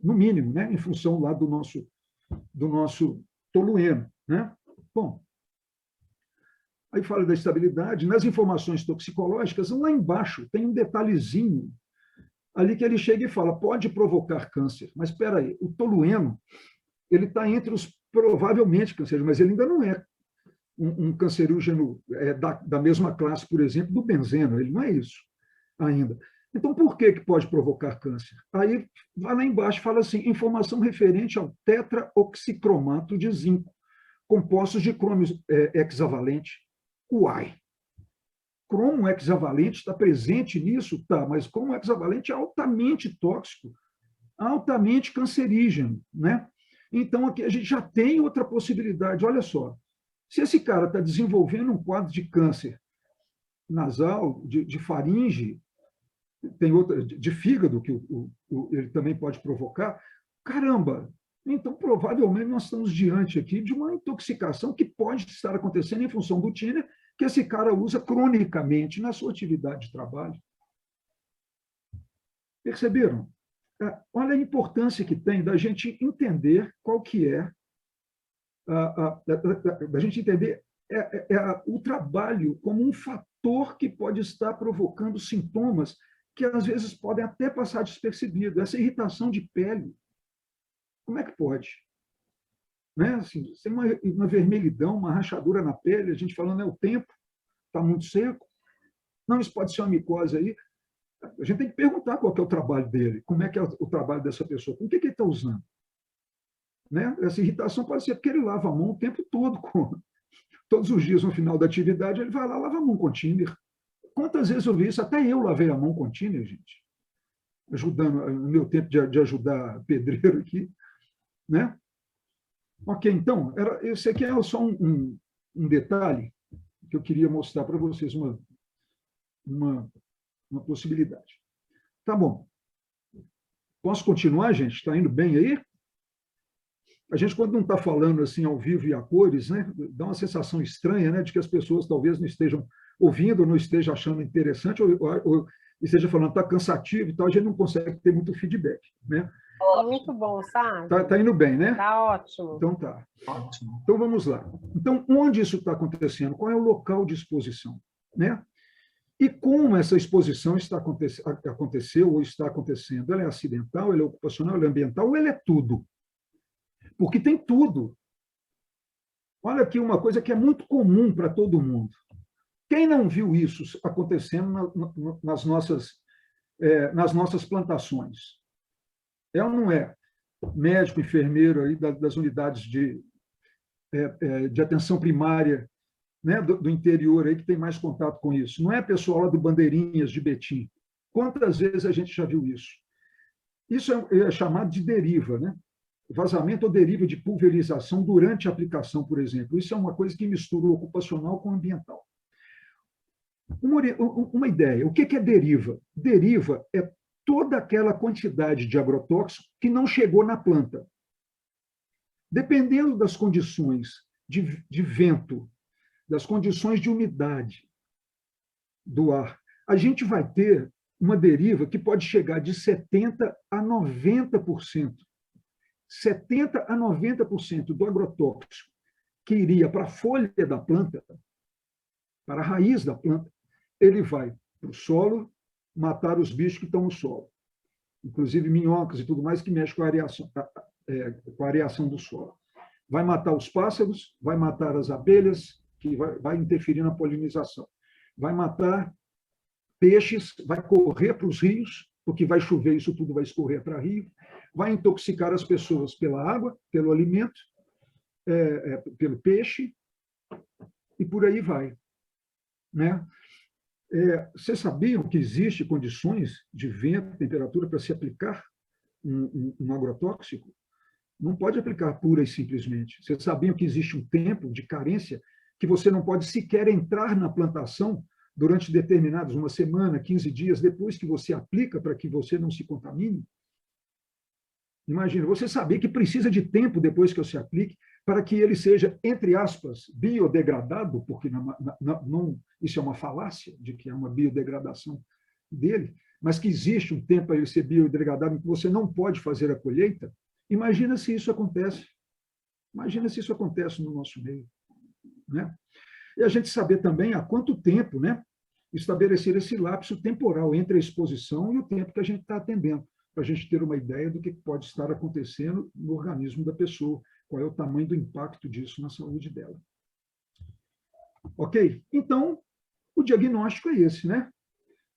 no mínimo, né? Em função lá do nosso tolueno, né? Bom, aí fala da estabilidade. Nas informações toxicológicas, lá embaixo tem um detalhezinho ali que ele chega e fala, pode provocar câncer. Mas espera aí, o tolueno, ele está entre os provavelmente cancerígenos, mas ele ainda não é um cancerígeno da mesma classe, por exemplo, do benzeno. Ele não é isso ainda. Então, por que pode provocar câncer? Aí, vai lá embaixo, fala assim, informação referente ao tetraoxicromato de zinco, compostos de cromo hexavalente. Uai! Cromo hexavalente está presente nisso? Tá, mas cromo hexavalente é altamente tóxico, altamente cancerígeno, né? Então, aqui a gente já tem outra possibilidade. Olha só, se esse cara está desenvolvendo um quadro de câncer nasal, de faringe, tem outra, de fígado, que ele também pode provocar, caramba, então provavelmente nós estamos diante aqui de uma intoxicação que pode estar acontecendo em função do thinner que esse cara usa cronicamente na sua atividade de trabalho. Perceberam? Olha a importância que tem da gente entender qual que é, da gente entender o trabalho como um fator que pode estar provocando sintomas que às vezes podem até passar despercebido. Essa irritação de pele, como é que pode? Né? Assim, tem uma vermelhidão, uma rachadura na pele, a gente falando, é o tempo, está muito seco. Não, isso pode ser uma micose aí. A gente tem que perguntar qual que é o trabalho dele, como é que é o trabalho dessa pessoa, com o que ele está usando. Né? Essa irritação pode ser porque ele lava a mão o tempo todo, todos os dias no final da atividade, ele vai lá, lava a mão com thinner. Quantas vezes eu vi isso? Até eu lavei a mão com thinner, gente. Ajudando, no meu tempo de ajudar pedreiro aqui. Né? Ok, então, esse aqui é só um detalhe que eu queria mostrar para vocês, uma possibilidade. Tá bom. Posso continuar, gente? Está indo bem aí? A gente, quando não está falando assim ao vivo e a cores, né, dá uma sensação estranha, né, de que as pessoas talvez não estejam ouvindo, não estejam achando interessante, ou esteja falando, está cansativo e tal, a gente não consegue ter muito feedback. Né? Muito bom, sabe? Tá indo bem, né? Tá ótimo. Então tá. Ótimo. Então vamos lá. Então, onde isso está acontecendo? Qual é o local de exposição? Né? E como essa exposição aconteceu ou está acontecendo? Ela é acidental, ela é ocupacional, ela é ambiental, ou ela é tudo? Porque tem tudo. Olha aqui uma coisa que é muito comum para todo mundo. Quem não viu isso acontecendo nas nossas plantações? É ou não é? Médico, enfermeiro aí das unidades de atenção primária, né, do interior aí que tem mais contato com isso. Não é pessoal lá do Bandeirinhas, de Betim. Quantas vezes a gente já viu isso? Isso é chamado de deriva, né? Vazamento ou deriva de pulverização durante a aplicação, por exemplo. Isso é uma coisa que mistura o ocupacional com o ambiental. Uma ideia. O que é deriva? Deriva é toda aquela quantidade de agrotóxico que não chegou na planta. Dependendo das condições de vento, das condições de umidade do ar, a gente vai ter uma deriva que pode chegar de 70% a 90%. 70% a 90% do agrotóxico que iria para a folha da planta, para a raiz da planta, ele vai para o solo matar os bichos que estão no solo, inclusive minhocas e tudo mais que mexe com a areação do solo. Vai matar os pássaros, vai matar as abelhas, que vai interferir na polinização. Vai matar peixes, vai correr para os rios, porque vai chover, isso tudo vai escorrer para rio, vai intoxicar as pessoas pela água, pelo alimento, pelo peixe, e por aí vai. Né? Vocês sabiam que existem condições de vento, temperatura, para se aplicar um agrotóxico? Não pode aplicar pura e simplesmente. Vocês sabiam que existe um tempo de carência que você não pode sequer entrar na plantação durante determinados, uma semana, 15 dias, depois que você aplica para que você não se contamine? Imagina, você saber que precisa de tempo depois que você aplique para que ele seja, entre aspas, biodegradado, porque isso é uma falácia de que é uma biodegradação dele, mas que existe um tempo para ele ser biodegradado em que você não pode fazer a colheita, imagina se isso acontece. Imagina se isso acontece no nosso meio. Né? E a gente saber também há quanto tempo, né, estabelecer esse lapso temporal entre a exposição e o tempo que a gente está atendendo, para a gente ter uma ideia do que pode estar acontecendo no organismo da pessoa, qual é o tamanho do impacto disso na saúde dela. Ok? Então, o diagnóstico é esse, né?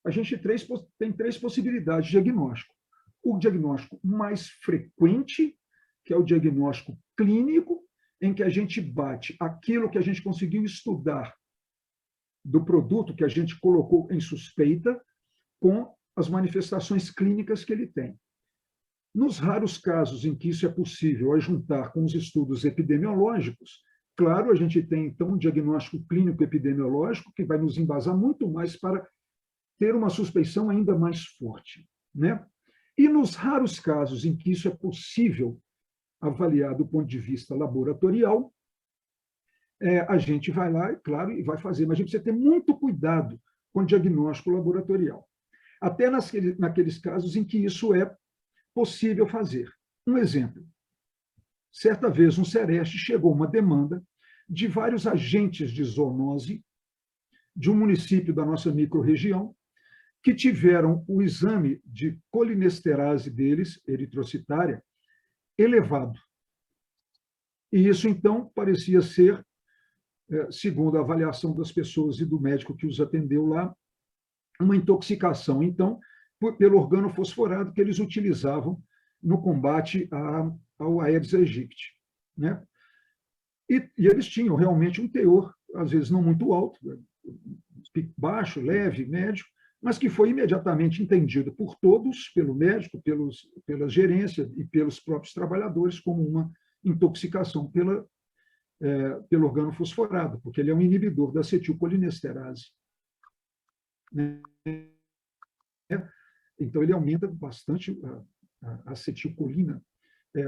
A gente tem 3 possibilidades de diagnóstico. O diagnóstico mais frequente, que é o diagnóstico clínico, em que a gente bate aquilo que a gente conseguiu estudar do produto que a gente colocou em suspeita com as manifestações clínicas que ele tem. Nos raros casos em que isso é possível, a juntar com os estudos epidemiológicos, claro, a gente tem, então, um diagnóstico clínico epidemiológico que vai nos embasar muito mais para ter uma suspeição ainda mais forte. Né? E nos raros casos em que isso é possível avaliar do ponto de vista laboratorial, a gente vai lá, claro, e vai fazer, mas a gente precisa ter muito cuidado com o diagnóstico laboratorial. Até naqueles casos em que isso é possível fazer. Um exemplo. Certa vez, no Sereste, chegou uma demanda de vários agentes de zoonose de um município da nossa microrregião que tiveram o exame de colinesterase deles, eritrocitária, elevado. E isso, então, parecia ser, segundo a avaliação das pessoas e do médico que os atendeu lá, uma intoxicação, então, pelo organofosforado que eles utilizavam no combate ao Aedes aegypti. Né? E eles tinham realmente um teor, às vezes não muito alto, baixo, leve, médio, mas que foi imediatamente entendido por todos, pelo médico, pela gerência e pelos próprios trabalhadores, como uma intoxicação pelo organofosforado, porque ele é um inibidor da acetilcolinesterase. Então, ele aumenta bastante a acetilcolina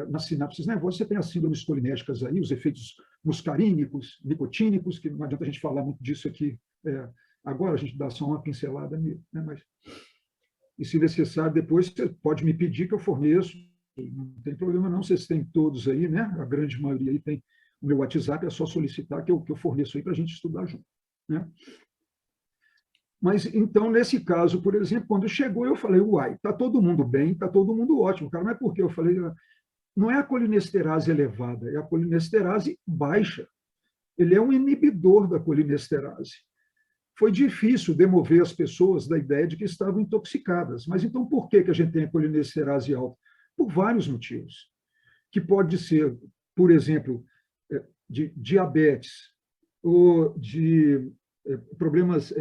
nas sinapses nervosas. Você tem as síndromes colinérgicas aí, os efeitos muscarínicos, nicotínicos, que não adianta a gente falar muito disso aqui agora, a gente dá só uma pincelada nele. Né? Mas, e, se necessário, depois você pode me pedir que eu forneço, não tem problema não, vocês têm todos aí, né? A grande maioria aí tem o meu WhatsApp, é só solicitar que eu forneço aí para a gente estudar junto. Né? Mas, então, nesse caso, por exemplo, quando chegou, eu falei, uai, está todo mundo bem, está todo mundo ótimo. Cara, mas por quê? Eu falei, não é a colinesterase elevada, é a colinesterase baixa. Ele é um inibidor da colinesterase. Foi difícil demover as pessoas da ideia de que estavam intoxicadas. Mas, então, por que a gente tem a colinesterase alta? Por vários motivos. Que pode ser, por exemplo, de diabetes, ou de problemas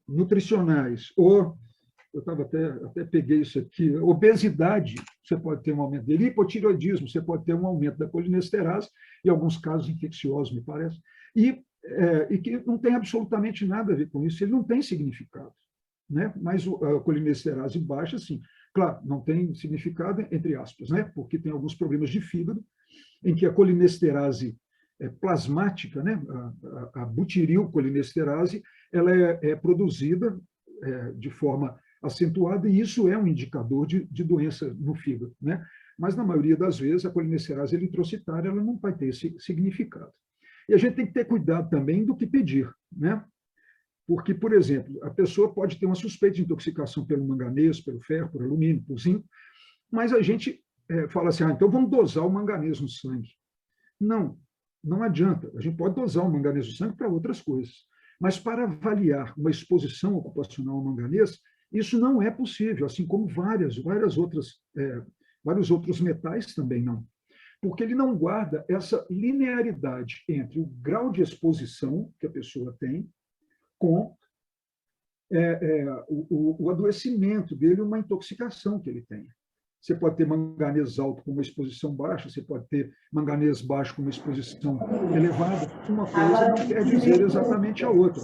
nutricionais, ou, eu até peguei isso aqui, obesidade, você pode ter um aumento dele, hipotireoidismo, você pode ter um aumento da colinesterase, em alguns casos infecciosos, me parece, e que não tem absolutamente nada a ver com isso, ele não tem significado. Né? Mas a colinesterase baixa, sim. Claro, não tem significado, entre aspas, né? Porque tem alguns problemas de fígado, em que a colinesterase plasmática, né? A butirilcolinesterase, ela é produzida de forma acentuada, e isso é um indicador de doença no fígado. Né? Mas, na maioria das vezes, a colinesterase eritrocitária ela não vai ter esse significado. E a gente tem que ter cuidado também do que pedir. Né? Porque, por exemplo, a pessoa pode ter uma suspeita de intoxicação pelo manganês, pelo ferro, por alumínio, por zinco, mas a gente fala assim, então vamos dosar o manganês no sangue. Não adianta. A gente pode dosar o manganês no sangue para outras coisas. Mas para avaliar uma exposição ocupacional ao manganês, isso não é possível, assim como vários outros metais também não. Porque ele não guarda essa linearidade entre o grau de exposição que a pessoa tem com o adoecimento dele, uma intoxicação que ele tem. Você pode ter manganês alto com uma exposição baixa, você pode ter manganês baixo com uma exposição elevada. Uma coisa não quer dizer exatamente a outra.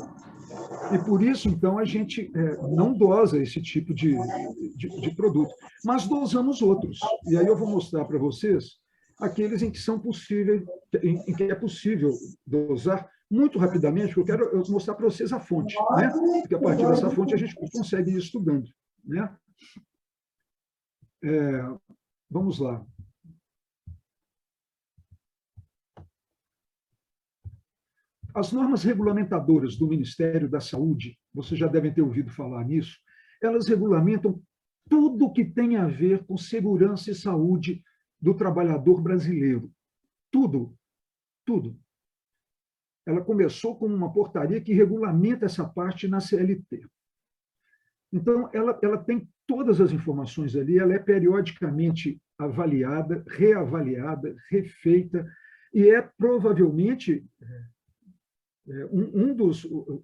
E por isso, então, a gente não dosa esse tipo de produto, mas dosamos outros. E aí eu vou mostrar para vocês aqueles em que são possíveis, em que é possível dosar muito rapidamente, porque eu quero mostrar para vocês a fonte, né? Porque a partir dessa fonte a gente consegue ir estudando. né? Vamos lá. As normas regulamentadoras do Ministério da Saúde, vocês já devem ter ouvido falar nisso, elas regulamentam tudo que tem a ver com segurança e saúde do trabalhador brasileiro. Tudo, tudo. Ela começou com uma portaria que regulamenta essa parte na CLT. Então, ela tem todas as informações ali, ela é periodicamente avaliada, reavaliada, refeita, e é provavelmente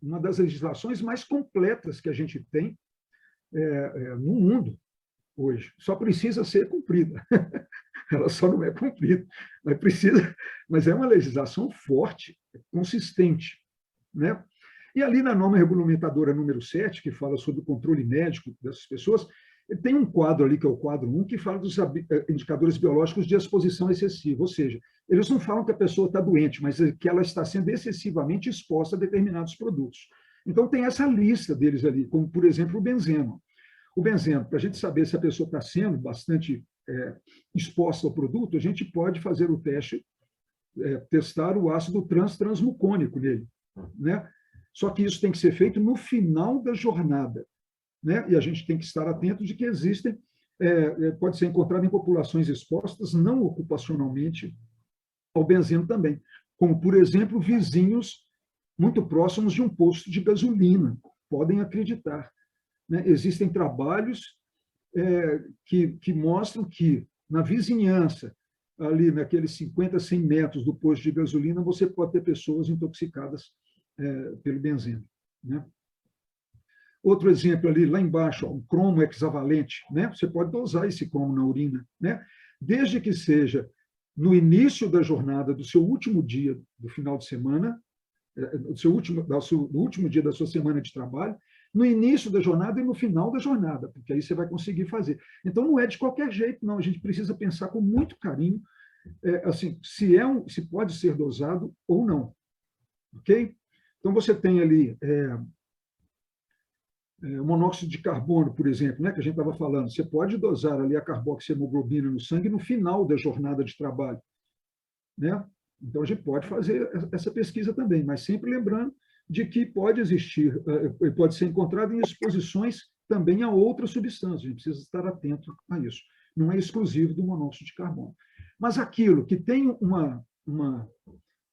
uma das legislações mais completas que a gente tem no mundo hoje. Só precisa ser cumprida. Ela só não é cumprida, mas é uma legislação forte, consistente, né? E ali na norma regulamentadora número 7, que fala sobre o controle médico dessas pessoas, tem um quadro ali, que é o quadro 1, que fala dos indicadores biológicos de exposição excessiva, ou seja, eles não falam que a pessoa está doente, mas que ela está sendo excessivamente exposta a determinados produtos. Então, tem essa lista deles ali, como, por exemplo, o benzeno. O benzeno, para a gente saber se a pessoa está sendo bastante exposta ao produto, a gente pode fazer o teste, testar o ácido transmucônico nele, né? Só que isso tem que ser feito no final da jornada, né? E a gente tem que estar atento de que existem, pode ser encontrado em populações expostas não ocupacionalmente ao benzeno também, como, por exemplo, vizinhos muito próximos de um posto de gasolina, podem acreditar, né? Existem trabalhos que mostram que na vizinhança, ali naqueles 50, 100 metros do posto de gasolina, você pode ter pessoas intoxicadas pelo benzeno, né? Outro exemplo ali, lá embaixo, o cromo hexavalente, né? Você pode dosar esse cromo na urina, né? Desde que seja no início da jornada do seu último dia do final de semana, do último dia da sua semana de trabalho, no início da jornada e no final da jornada, porque aí você vai conseguir fazer. Então, não é de qualquer jeito, não. A gente precisa pensar com muito carinho, assim, se pode ser dosado ou não. Ok? Então, você tem ali o monóxido de carbono, por exemplo, né, que a gente estava falando. Você pode dosar ali a carboxiemoglobina no sangue no final da jornada de trabalho, né? Então, a gente pode fazer essa pesquisa também, mas sempre lembrando de que pode existir, pode ser encontrado em exposições também a outras substâncias. A gente precisa estar atento a isso. Não é exclusivo do monóxido de carbono. Mas aquilo que tem uma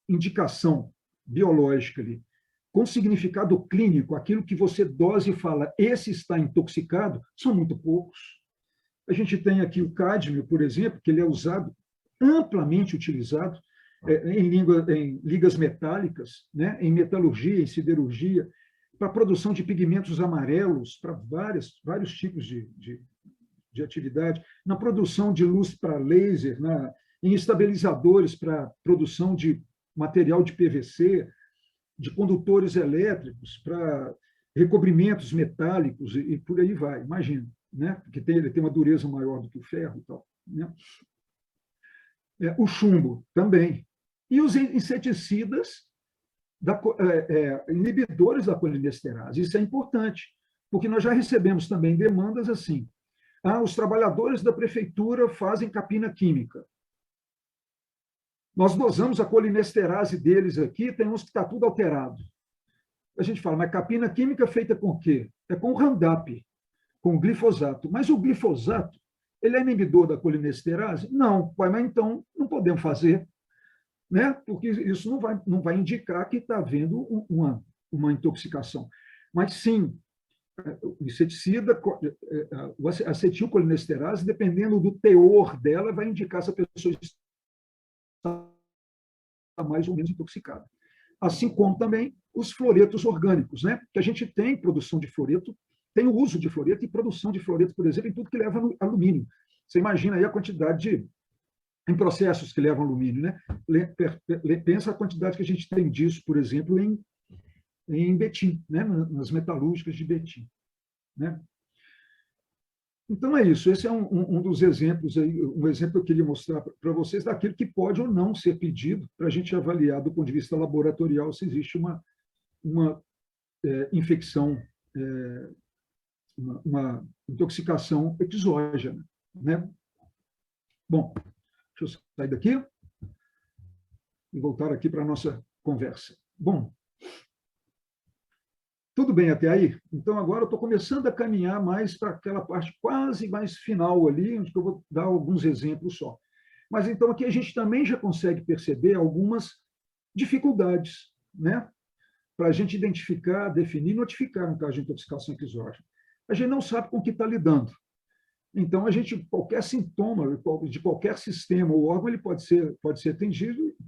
indicação biológica ali, com significado clínico, aquilo que você dose e fala, esse está intoxicado, são muito poucos. A gente tem aqui o cádmio, por exemplo, que ele é usado, amplamente utilizado, em ligas metálicas, né, em metalurgia, em siderurgia, para a produção de pigmentos amarelos, para vários tipos de atividade, na produção de luz para laser, em estabilizadores para produção de material de PVC, de condutores elétricos, para recobrimentos metálicos, e por aí vai, imagina, né? Porque ele tem uma dureza maior do que o ferro e tal, né? O chumbo também. E os inseticidas, inibidores da colinesterase. Isso é importante, porque nós já recebemos também demandas assim. Os trabalhadores da prefeitura fazem capina química. Nós dosamos a colinesterase deles aqui, tem uns que está tudo alterado. A gente fala, mas capina química feita com o quê? É com o Roundup, com o glifosato. Mas o glifosato, ele é inibidor da colinesterase? Não, mas então não podemos fazer, né? Porque isso não vai indicar que está havendo uma intoxicação. Mas sim, o inseticida, a acetilcolinesterase, dependendo do teor dela, vai indicar se a pessoa está mais ou menos intoxicada. Assim como também os fluoretos orgânicos, né? Que a gente tem produção de fluoreto, tem o uso de fluoreto e produção de fluoreto, por exemplo, em tudo que leva alumínio. Você imagina aí a quantidade em processos que levam alumínio, né? Pensa a quantidade que a gente tem disso, por exemplo, em Betim, né? Nas metalúrgicas de Betim, né? Então, é isso. Esse é um dos exemplos, aí, um exemplo que eu queria mostrar para vocês daquilo que pode ou não ser pedido para a gente avaliar do ponto de vista laboratorial se existe uma infecção uma intoxicação exógena, né? Bom, deixa eu sair daqui e voltar aqui para a nossa conversa. Bom, tudo bem até aí? Então, agora eu estou começando a caminhar mais para aquela parte quase mais final ali, onde eu vou dar alguns exemplos só. Mas, então, aqui a gente também já consegue perceber algumas dificuldades, né? Para a gente identificar, definir, notificar um caso de intoxicação exógena. A gente não sabe com o que está lidando. Então, qualquer sintoma de qualquer sistema ou órgão, ele pode ser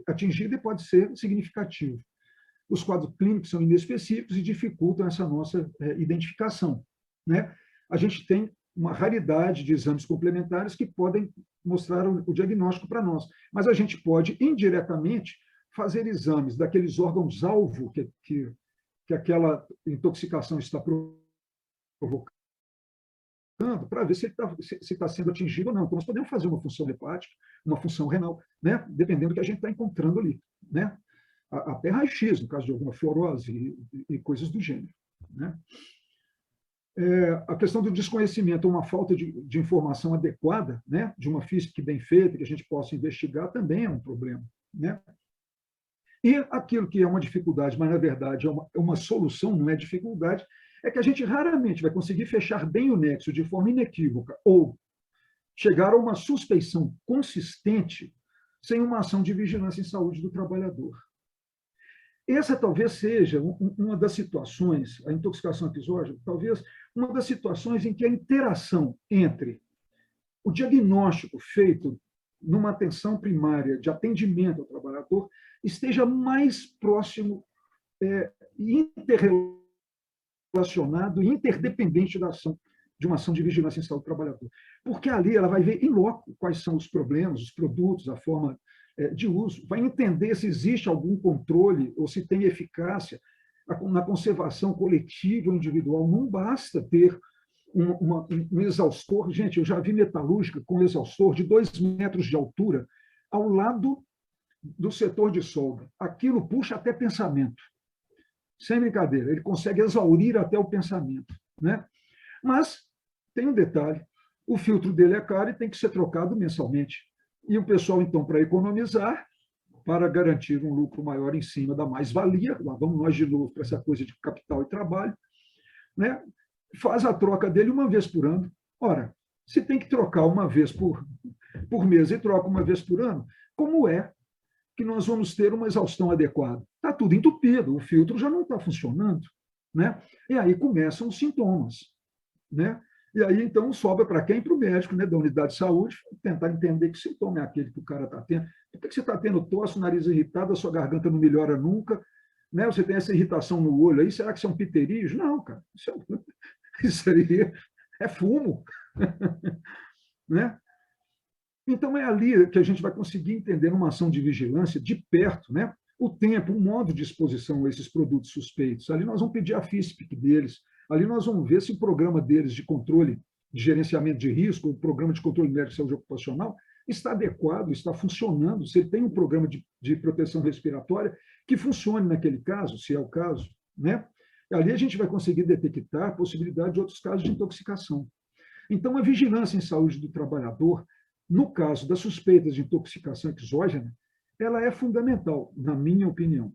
atingido e pode ser significativo. Os quadros clínicos são inespecíficos e dificultam essa nossa identificação, né? A gente tem uma raridade de exames complementares que podem mostrar o diagnóstico para nós, mas a gente pode, indiretamente, fazer exames daqueles órgãos-alvo que aquela intoxicação está provocando, para ver se está sendo atingido ou não. Então, nós podemos fazer uma função hepática, uma função renal, né? Dependendo do que a gente está encontrando ali, né? Até raio-x, no caso de alguma fluorose e coisas do gênero, né? A questão do desconhecimento, uma falta de informação adequada, né? De uma física bem feita, que a gente possa investigar, também é um problema, né? E aquilo que é uma dificuldade, mas, na verdade, é uma solução, não é dificuldade, é que a gente raramente vai conseguir fechar bem o nexo de forma inequívoca ou chegar a uma suspeição consistente sem uma ação de vigilância em saúde do trabalhador. Essa talvez seja uma das situações, a intoxicação exógena, talvez uma das situações em que a interação entre o diagnóstico feito numa atenção primária de atendimento ao trabalhador esteja mais próximo e interrelacionado e interdependente de uma ação de vigilância em saúde do trabalhador. Porque ali ela vai ver em loco quais são os problemas, os produtos, a forma de uso, vai entender se existe algum controle ou se tem eficácia na conservação coletiva ou individual. Não basta ter um exaustor. Gente, eu já vi metalúrgica com exaustor de 2 metros de altura ao lado do setor de solda. Aquilo puxa até pensamento. Sem brincadeira, ele consegue exaurir até o pensamento, né? Mas tem um detalhe, o filtro dele é caro e tem que ser trocado mensalmente. E o pessoal, então, para economizar, para garantir um lucro maior em cima da mais-valia, lá vamos nós de novo para essa coisa de capital e trabalho, né? Faz a troca dele uma vez por ano. Ora, se tem que trocar uma vez por mês e troca uma vez por ano, como é que nós vamos ter uma exaustão adequada? Está tudo entupido, o filtro já não está funcionando, né? E aí começam os sintomas, né? E aí, então, sobra para quem? Para o médico, né, da unidade de saúde, tentar entender que sintoma é aquele que o cara está tendo. Por que você está tendo tosse, nariz irritado, a sua garganta não melhora nunca, né? Você tem essa irritação no olho aí, será que isso é um pterígio? Não, cara, isso aí é fumo, né? Então, é ali que a gente vai conseguir entender, numa ação de vigilância, de perto, né, o tempo, o modo de exposição a esses produtos suspeitos. Ali nós vamos pedir a FISPIC deles, ali nós vamos ver se o programa deles de controle, de gerenciamento de risco, o programa de controle médico de saúde ocupacional, está adequado, está funcionando, se ele tem um programa de proteção respiratória que funcione naquele caso, se é o caso, né? Ali a gente vai conseguir detectar a possibilidade de outros casos de intoxicação. Então, a vigilância em saúde do trabalhador, no caso das suspeitas de intoxicação exógena, ela é fundamental, na minha opinião.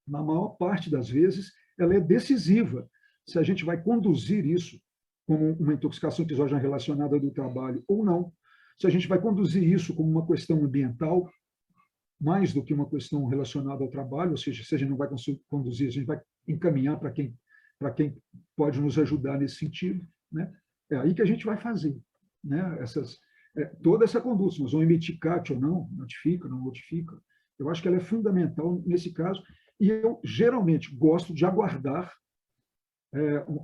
Na maior parte das vezes, ela é decisiva se a gente vai conduzir isso como uma intoxicação exógena relacionada do trabalho ou não, se a gente vai conduzir isso como uma questão ambiental, mais do que uma questão relacionada ao trabalho, ou seja, se a gente não vai conduzir, a gente vai encaminhar para quem pode nos ajudar nesse sentido, né? É aí que a gente vai fazer, né? Toda essa conduta, nós vamos emitir CAT ou não, notifica, não notifica. Eu acho que ela é fundamental nesse caso, e eu geralmente gosto de aguardar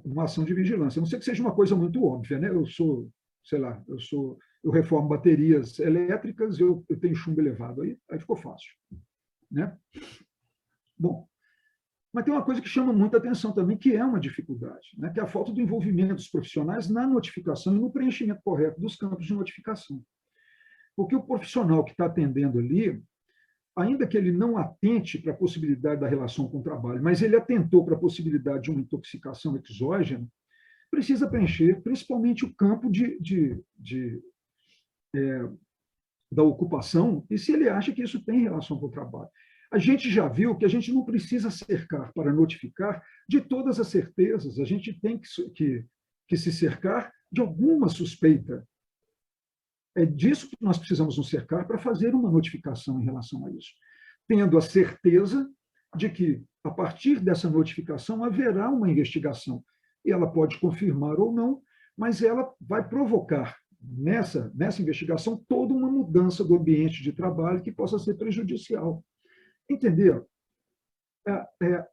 uma ação de vigilância. A não ser que seja uma coisa muito óbvia, né? Eu reformo baterias elétricas, eu tenho chumbo elevado, aí ficou fácil, né? Bom, mas tem uma coisa que chama muita atenção também, que é uma dificuldade, né? Que é a falta do envolvimento dos profissionais na notificação e no preenchimento correto dos campos de notificação. Porque o profissional que está atendendo ali, ainda que ele não atente para a possibilidade da relação com o trabalho, mas ele atentou para a possibilidade de uma intoxicação exógena, precisa preencher principalmente o campo da ocupação e se ele acha que isso tem relação com o trabalho. A gente já viu que a gente não precisa cercar para notificar de todas as certezas, a gente tem que se cercar de alguma suspeita. É disso que nós precisamos nos cercar para fazer uma notificação em relação a isso, tendo a certeza de que, a partir dessa notificação, haverá uma investigação. E ela pode confirmar ou não, mas ela vai provocar, nessa investigação, toda uma mudança do ambiente de trabalho que possa ser prejudicial. Entendeu?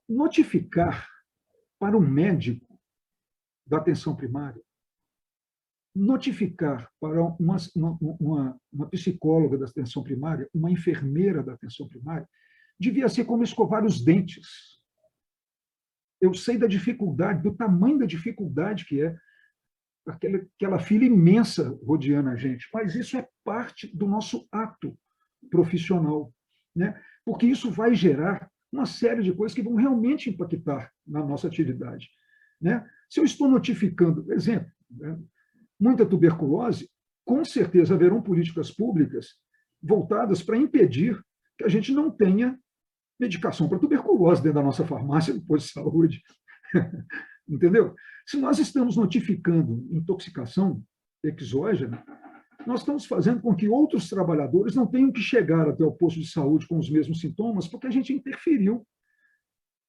Notificar para o médico da atenção primária, notificar para uma psicóloga da atenção primária, uma enfermeira da atenção primária, devia ser como escovar os dentes. Eu sei da dificuldade, do tamanho da dificuldade que é aquela fila imensa rodeando a gente, mas isso é parte do nosso ato profissional, né? Porque isso vai gerar uma série de coisas que vão realmente impactar na nossa atividade, né? Se eu estou notificando, exemplo, né, muita tuberculose, com certeza haverão políticas públicas voltadas para impedir que a gente não tenha medicação para tuberculose dentro da nossa farmácia, no posto de saúde. Entendeu? Se nós estamos notificando intoxicação exógena, nós estamos fazendo com que outros trabalhadores não tenham que chegar até o posto de saúde com os mesmos sintomas, porque a gente interferiu.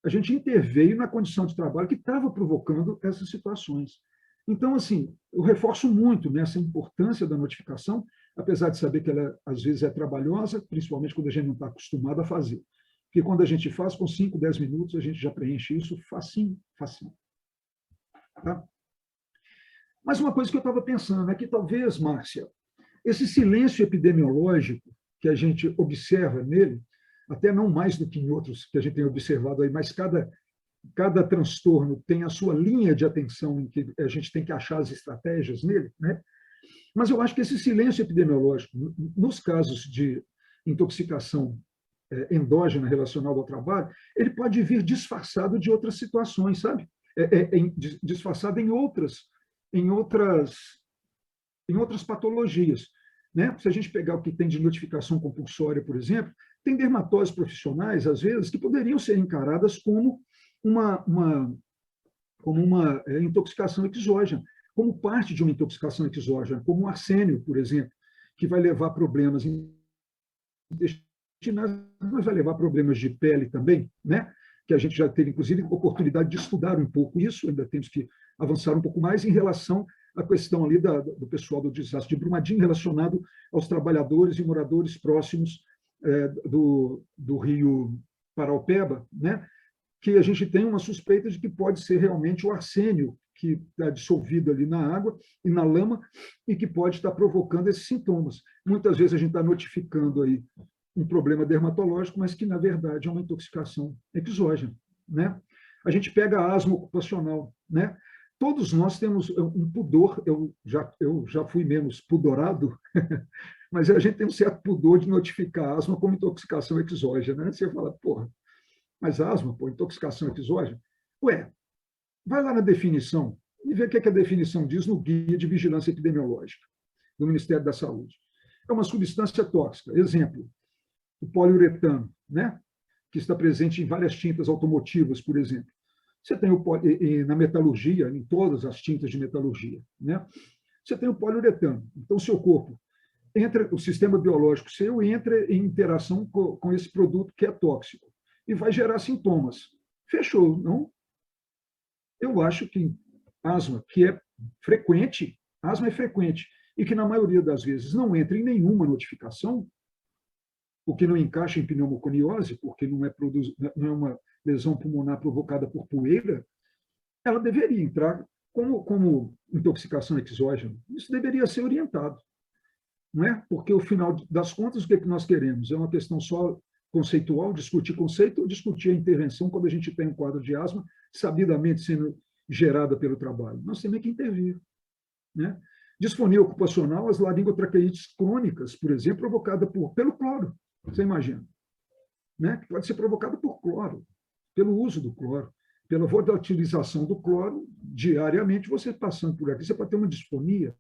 A gente interveio na condição de trabalho que estava provocando essas situações. Então, assim, eu reforço muito nessa importância da notificação, apesar de saber que ela, às vezes, é trabalhosa, principalmente quando a gente não está acostumado a fazer. Porque quando a gente faz, com 5, 10 minutos, a gente já preenche isso facinho, facinho. Tá? Mas uma coisa que eu estava pensando é que talvez, Márcia, esse silêncio epidemiológico que a gente observa nele, até não mais do que em outros que a gente tem observado aí, mas cada transtorno tem a sua linha de atenção em que a gente tem que achar as estratégias nele, né? Mas eu acho que esse silêncio epidemiológico, nos casos de intoxicação endógena relacionada ao trabalho, ele pode vir disfarçado de outras situações, sabe? Disfarçado em outras patologias, né? Se a gente pegar o que tem de notificação compulsória, por exemplo, tem dermatoses profissionais, às vezes, que poderiam ser encaradas como uma intoxicação exógena, como parte de uma intoxicação exógena, como o arsênio, por exemplo, que vai levar problemas intestinais, mas vai levar problemas de pele também, né? Que a gente já teve, inclusive, oportunidade de estudar um pouco isso, ainda temos que avançar um pouco mais em relação à questão ali do pessoal do desastre de Brumadinho, relacionado aos trabalhadores e moradores próximos do rio Paraopeba, né? Que a gente tem uma suspeita de que pode ser realmente o arsênio que está dissolvido ali na água e na lama e que pode estar provocando esses sintomas. Muitas vezes a gente está notificando aí um problema dermatológico, mas que, na verdade, é uma intoxicação exógena, né? A gente pega a asma ocupacional, né? Todos nós temos um pudor, eu já fui menos pudorado, mas a gente tem um certo pudor de notificar a asma como intoxicação exógena, né? Você fala, porra, mas asma, pô, intoxicação exógena? Ué, vai lá na definição e vê o que a definição diz no Guia de Vigilância Epidemiológica do Ministério da Saúde. É uma substância tóxica. Exemplo, o poliuretano, né? Que está presente em várias tintas automotivas, por exemplo. Você tem na metalurgia, em todas as tintas de metalurgia, né? Você tem o poliuretano. Então, seu corpo o sistema biológico seu entra em interação com esse produto que é tóxico e vai gerar sintomas. Fechou, não? Eu acho que asma, que é frequente, asma é frequente, e que na maioria das vezes não entra em nenhuma notificação, porque não encaixa em pneumoconiose, porque não é uma lesão pulmonar provocada por poeira, ela deveria entrar como intoxicação exógena. Isso deveria ser orientado. Não é? Porque, ao final das contas, o que é que nós queremos? É uma questão só conceitual, discutir conceito, ou discutir a intervenção quando a gente tem um quadro de asma sabidamente sendo gerada pelo trabalho. Nós temos que intervir. Né? Disfonia ocupacional, as laringotraqueites crônicas, por exemplo, provocada pelo cloro, você imagina. Né? Que pode ser provocada por cloro, pelo uso do cloro, pela volatilização do cloro, diariamente, você passando por aqui, você pode ter uma disfonia,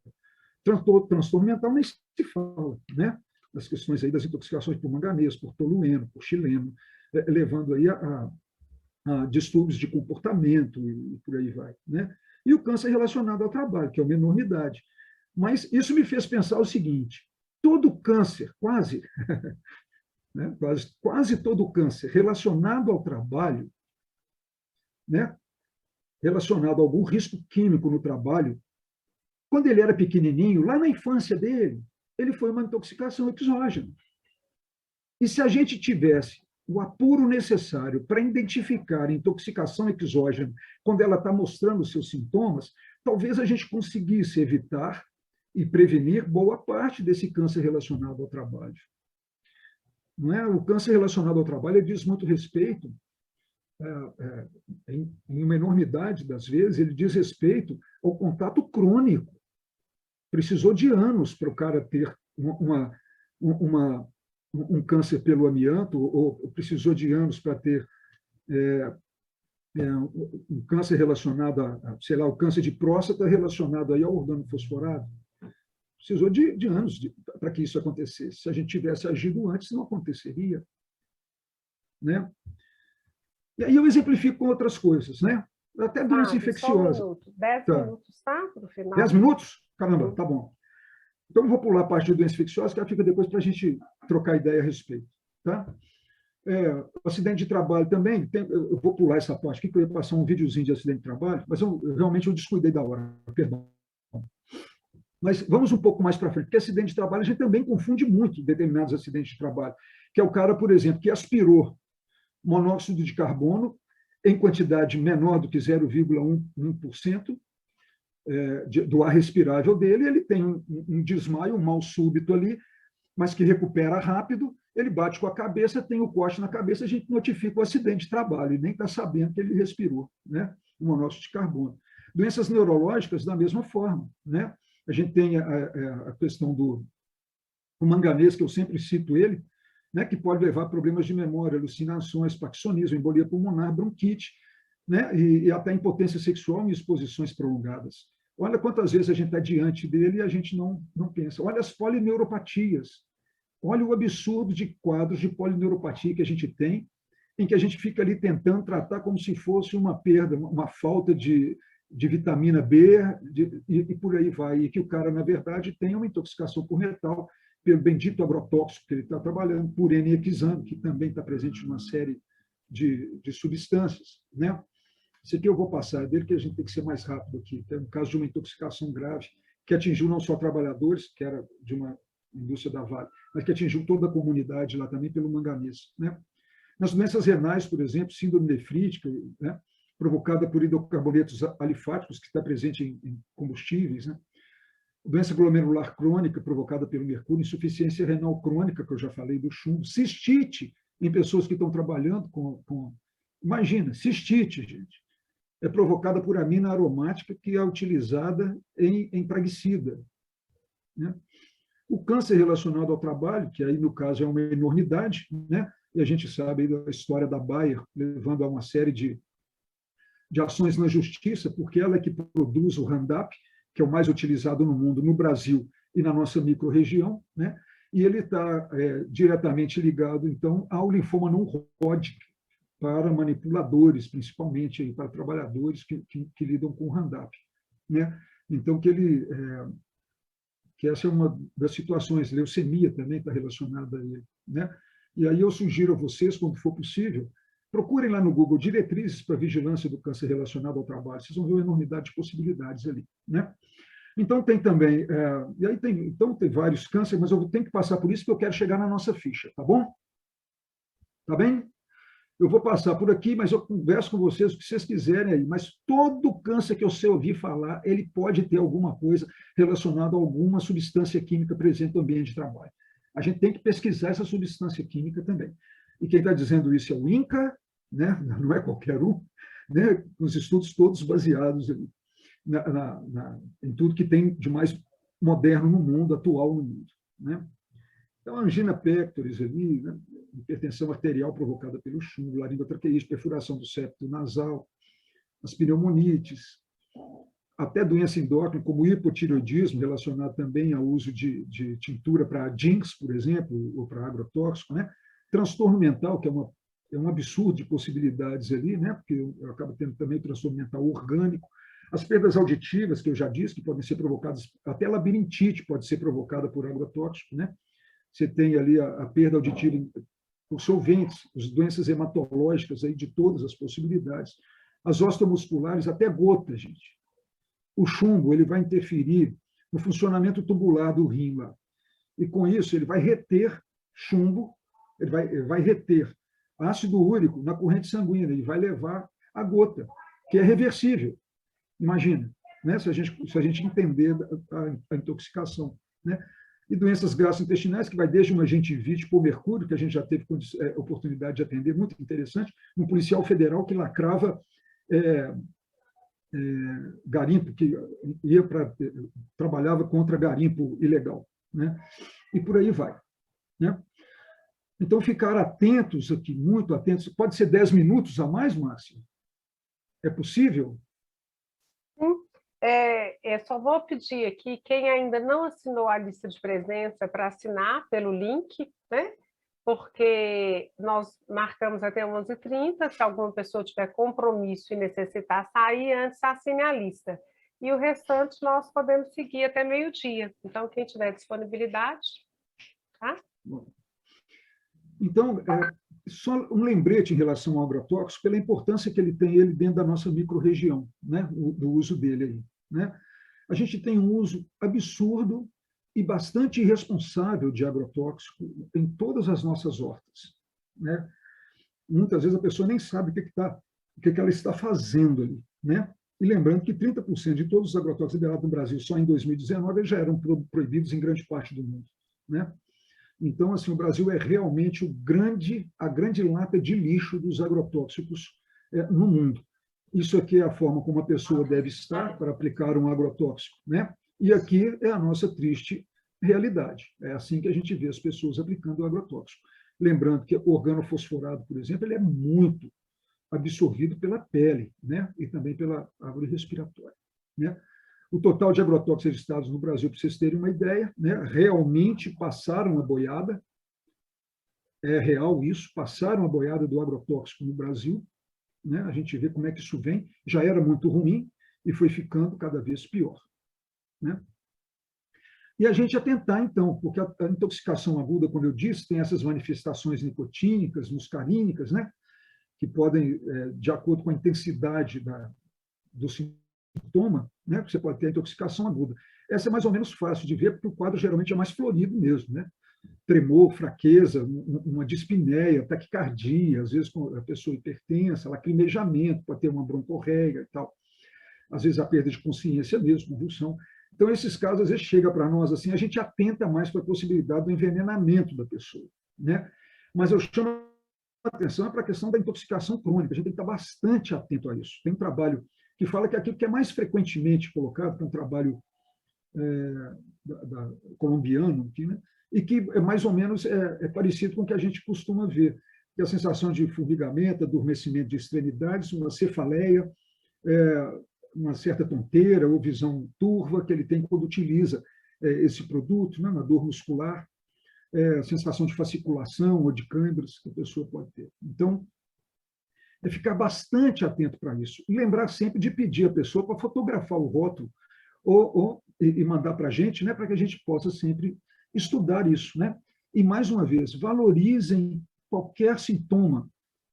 transtorno mental nem se fala, né? As questões aí das intoxicações por manganês, por tolueno, por xileno, levando aí a distúrbios de comportamento e por aí vai, né? E o câncer relacionado ao trabalho, que é uma enormidade. Mas isso me fez pensar o seguinte: todo câncer, quase, né, quase todo câncer relacionado ao trabalho, né, relacionado a algum risco químico no trabalho, quando ele era pequenininho, lá na infância dele, ele foi uma intoxicação exógena. E se a gente tivesse o apuro necessário para identificar a intoxicação exógena quando ela está mostrando seus sintomas, talvez a gente conseguisse evitar e prevenir boa parte desse câncer relacionado ao trabalho. Não é? O câncer relacionado ao trabalho diz muito respeito, em uma enormidade das vezes, ele diz respeito ao contato crônico. Precisou de anos para o cara ter um câncer pelo amianto, ou precisou de anos para ter um câncer relacionado sei lá, o câncer de próstata relacionado aí ao organo fosforado. Precisou de anos para que isso acontecesse. Se a gente tivesse agido antes, não aconteceria. Né? E aí eu exemplifico com outras coisas, né? Até doença infecciosa. Só 1 minuto. 10 tá. minutos, tá? Para o final. 10 minutos? Caramba, tá bom. Então, eu vou pular a parte de doença infecciosa, que ela fica depois para a gente trocar ideia a respeito. Tá? Acidente de trabalho também, eu vou pular essa parte aqui, que eu ia passar um videozinho de acidente de trabalho, mas realmente eu descuidei da hora, perdão. Mas vamos um pouco mais para frente, porque acidente de trabalho a gente também confunde muito determinados acidentes de trabalho, que é o cara, por exemplo, que aspirou monóxido de carbono em quantidade menor do que 0,1% do ar respirável dele, ele tem um desmaio, um mal súbito ali, mas que recupera rápido, ele bate com a cabeça, tem o corte na cabeça, a gente notifica o acidente de trabalho, e nem está sabendo que ele respirou, né? O monóxido de carbono. Doenças neurológicas, da mesma forma, né? A gente tem a questão do manganês, que eu sempre cito ele, né, que pode levar a problemas de memória, alucinações, parkinsonismo, embolia pulmonar, bronquite, né, e até impotência sexual em exposições prolongadas. Olha quantas vezes a gente está diante dele e a gente não pensa. Olha as polineuropatias. Olha o absurdo de quadros de polineuropatia que a gente tem, em que a gente fica ali tentando tratar como se fosse uma perda, uma falta de vitamina B, e por aí vai. E que o cara, na verdade, tem uma intoxicação por metal, pelo bendito agrotóxico que ele está trabalhando, por N-hexano, que também está presente numa série de substâncias. Né? Isso aqui eu vou passar dele, que a gente tem que ser mais rápido aqui. Tem um caso de uma intoxicação grave, que atingiu não só trabalhadores, que era de uma indústria da Vale, mas que atingiu toda a comunidade lá também pelo manganês. Né? Nas doenças renais, por exemplo, síndrome nefrítica, né? Provocada por hidrocarbonetos alifáticos, que está presente em combustíveis, né? Doença glomerular crônica provocada pelo mercúrio, insuficiência renal crônica, que eu já falei do chumbo, cistite em pessoas que estão trabalhando com... Imagina, cistite, gente, é provocada por amina aromática que é utilizada em praguicida. Né? O câncer relacionado ao trabalho, que aí no caso é uma enormidade, né? E a gente sabe da história da Bayer, levando a uma série de ações na justiça, porque ela é que produz o Roundup, que é o mais utilizado no mundo, no Brasil e na nossa microrregião, né? E ele está diretamente ligado, então, ao linfoma não Hodgkin, para manipuladores, principalmente, aí, para trabalhadores que lidam com o Roundup. Né? Então, que essa é uma das situações, leucemia também está relacionada a ele. Né? E aí eu sugiro a vocês, quando for possível, procurem lá no Google diretrizes para vigilância do câncer relacionado ao trabalho. Vocês vão ver uma enormidade de possibilidades ali. Né? Então, tem também... então, tem vários cânceres, mas eu tenho que passar por isso, porque eu quero chegar na nossa ficha. Tá bom? Tá bem? Eu vou passar por aqui, mas eu converso com vocês o que vocês quiserem aí. Mas todo câncer que você ouvir falar, ele pode ter alguma coisa relacionada a alguma substância química presente no ambiente de trabalho. A gente tem que pesquisar essa substância química também. E quem está dizendo isso é o INCA, né? Não é qualquer um, né? Os estudos todos baseados em tudo que tem de mais moderno no mundo, atual no mundo. Né? Então, a angina pectoris ali, né? Hipertensão arterial provocada pelo chumbo, laringotraqueite, perfuração do septo nasal, as pneumonites, até doença endócrina, como hipotireoidismo, relacionado também ao uso de tintura para DINCs, por exemplo, ou para agrotóxico, né? Transtorno mental, que é um absurdo de possibilidades ali, né? Porque eu acabo tendo também transtorno mental orgânico. As perdas auditivas, que eu já disse, que podem ser provocadas, até labirintite pode ser provocada por agrotóxico, né? Você tem ali a perda auditiva por solventes, as doenças hematológicas aí de todas as possibilidades. As osteomusculares, até gota, gente. O chumbo ele vai interferir no funcionamento tubular do rim lá. E com isso ele vai reter chumbo, ele vai reter ácido úrico na corrente sanguínea, ele vai levar a gota, que é reversível. Imagina, né? Se a gente entender a intoxicação, né? E doenças gastrointestinais, que vai desde uma gengivite por mercúrio, que a gente já teve oportunidade de atender, muito interessante, um policial federal que lacrava garimpo, que trabalhava contra garimpo ilegal, né? E por aí vai, né? Então, ficar atentos aqui, muito atentos. Pode ser 10 minutos a mais, Márcia? É possível? Só vou pedir aqui, quem ainda não assinou a lista de presença, para assinar pelo link, né? Porque nós marcamos até 11h30, se alguma pessoa tiver compromisso e necessitar sair, antes assine a lista. E o restante nós podemos seguir até meio-dia. Então, quem tiver disponibilidade, tá? Então, só um lembrete em relação ao agrotóxico, pela importância que ele tem dentro da nossa microrregião, né? Do uso dele aí, né? A gente tem um uso absurdo e bastante irresponsável de agrotóxico em todas as nossas hortas, né? Muitas vezes a pessoa nem sabe o que ela está fazendo ali, né? E lembrando que 30% de todos os agrotóxicos liberados no Brasil só em 2019 já eram proibidos em grande parte do mundo, né? Então, assim, o Brasil é realmente a grande lata de lixo dos agrotóxicos no mundo. Isso aqui é a forma como a pessoa deve estar para aplicar um agrotóxico, né? E aqui é a nossa triste realidade. É assim que a gente vê as pessoas aplicando o agrotóxico. Lembrando que o organofosforado, por exemplo, ele é muito absorvido pela pele, né? E também pela árvore respiratória, né? O total de agrotóxicos registrados no Brasil, para vocês terem uma ideia, né? Realmente passaram a boiada, é real isso, passaram a boiada do agrotóxico no Brasil, né? A gente vê como é que isso vem, já era muito ruim e foi ficando cada vez pior, né? E a gente atentar, então, porque a intoxicação aguda, como eu disse, tem essas manifestações nicotínicas, muscarínicas, né? Que podem, de acordo com a intensidade do sintoma, né? Você pode ter a intoxicação aguda. Essa é mais ou menos fácil de ver, porque o quadro geralmente é mais florido mesmo, né? Tremor, fraqueza, uma dispneia, taquicardia, às vezes a pessoa hipertensa, lacrimejamento, pode ter uma broncorreia e tal. Às vezes a perda de consciência mesmo, convulsão. Então, esses casos, às vezes, chega para nós assim, a gente atenta mais para a possibilidade do envenenamento da pessoa, né? Mas eu chamo a atenção para a questão da intoxicação crônica, a gente tem que estar bastante atento a isso. Tem um trabalho que fala que aquilo que é mais frequentemente colocado, que é um trabalho colombiano, aqui, né? E que é mais ou menos parecido com o que a gente costuma ver, que é a sensação de formigamento, adormecimento de extremidades, uma cefaleia, uma certa tonteira ou visão turva que ele tem quando utiliza esse produto, né, na dor muscular, sensação de fasciculação ou de câimbras que a pessoa pode ter. Então, é ficar bastante atento para isso. E lembrar sempre de pedir a pessoa para fotografar o rótulo e mandar para a gente, né, para que a gente possa sempre estudar isso, né? E, mais uma vez, valorizem qualquer sintoma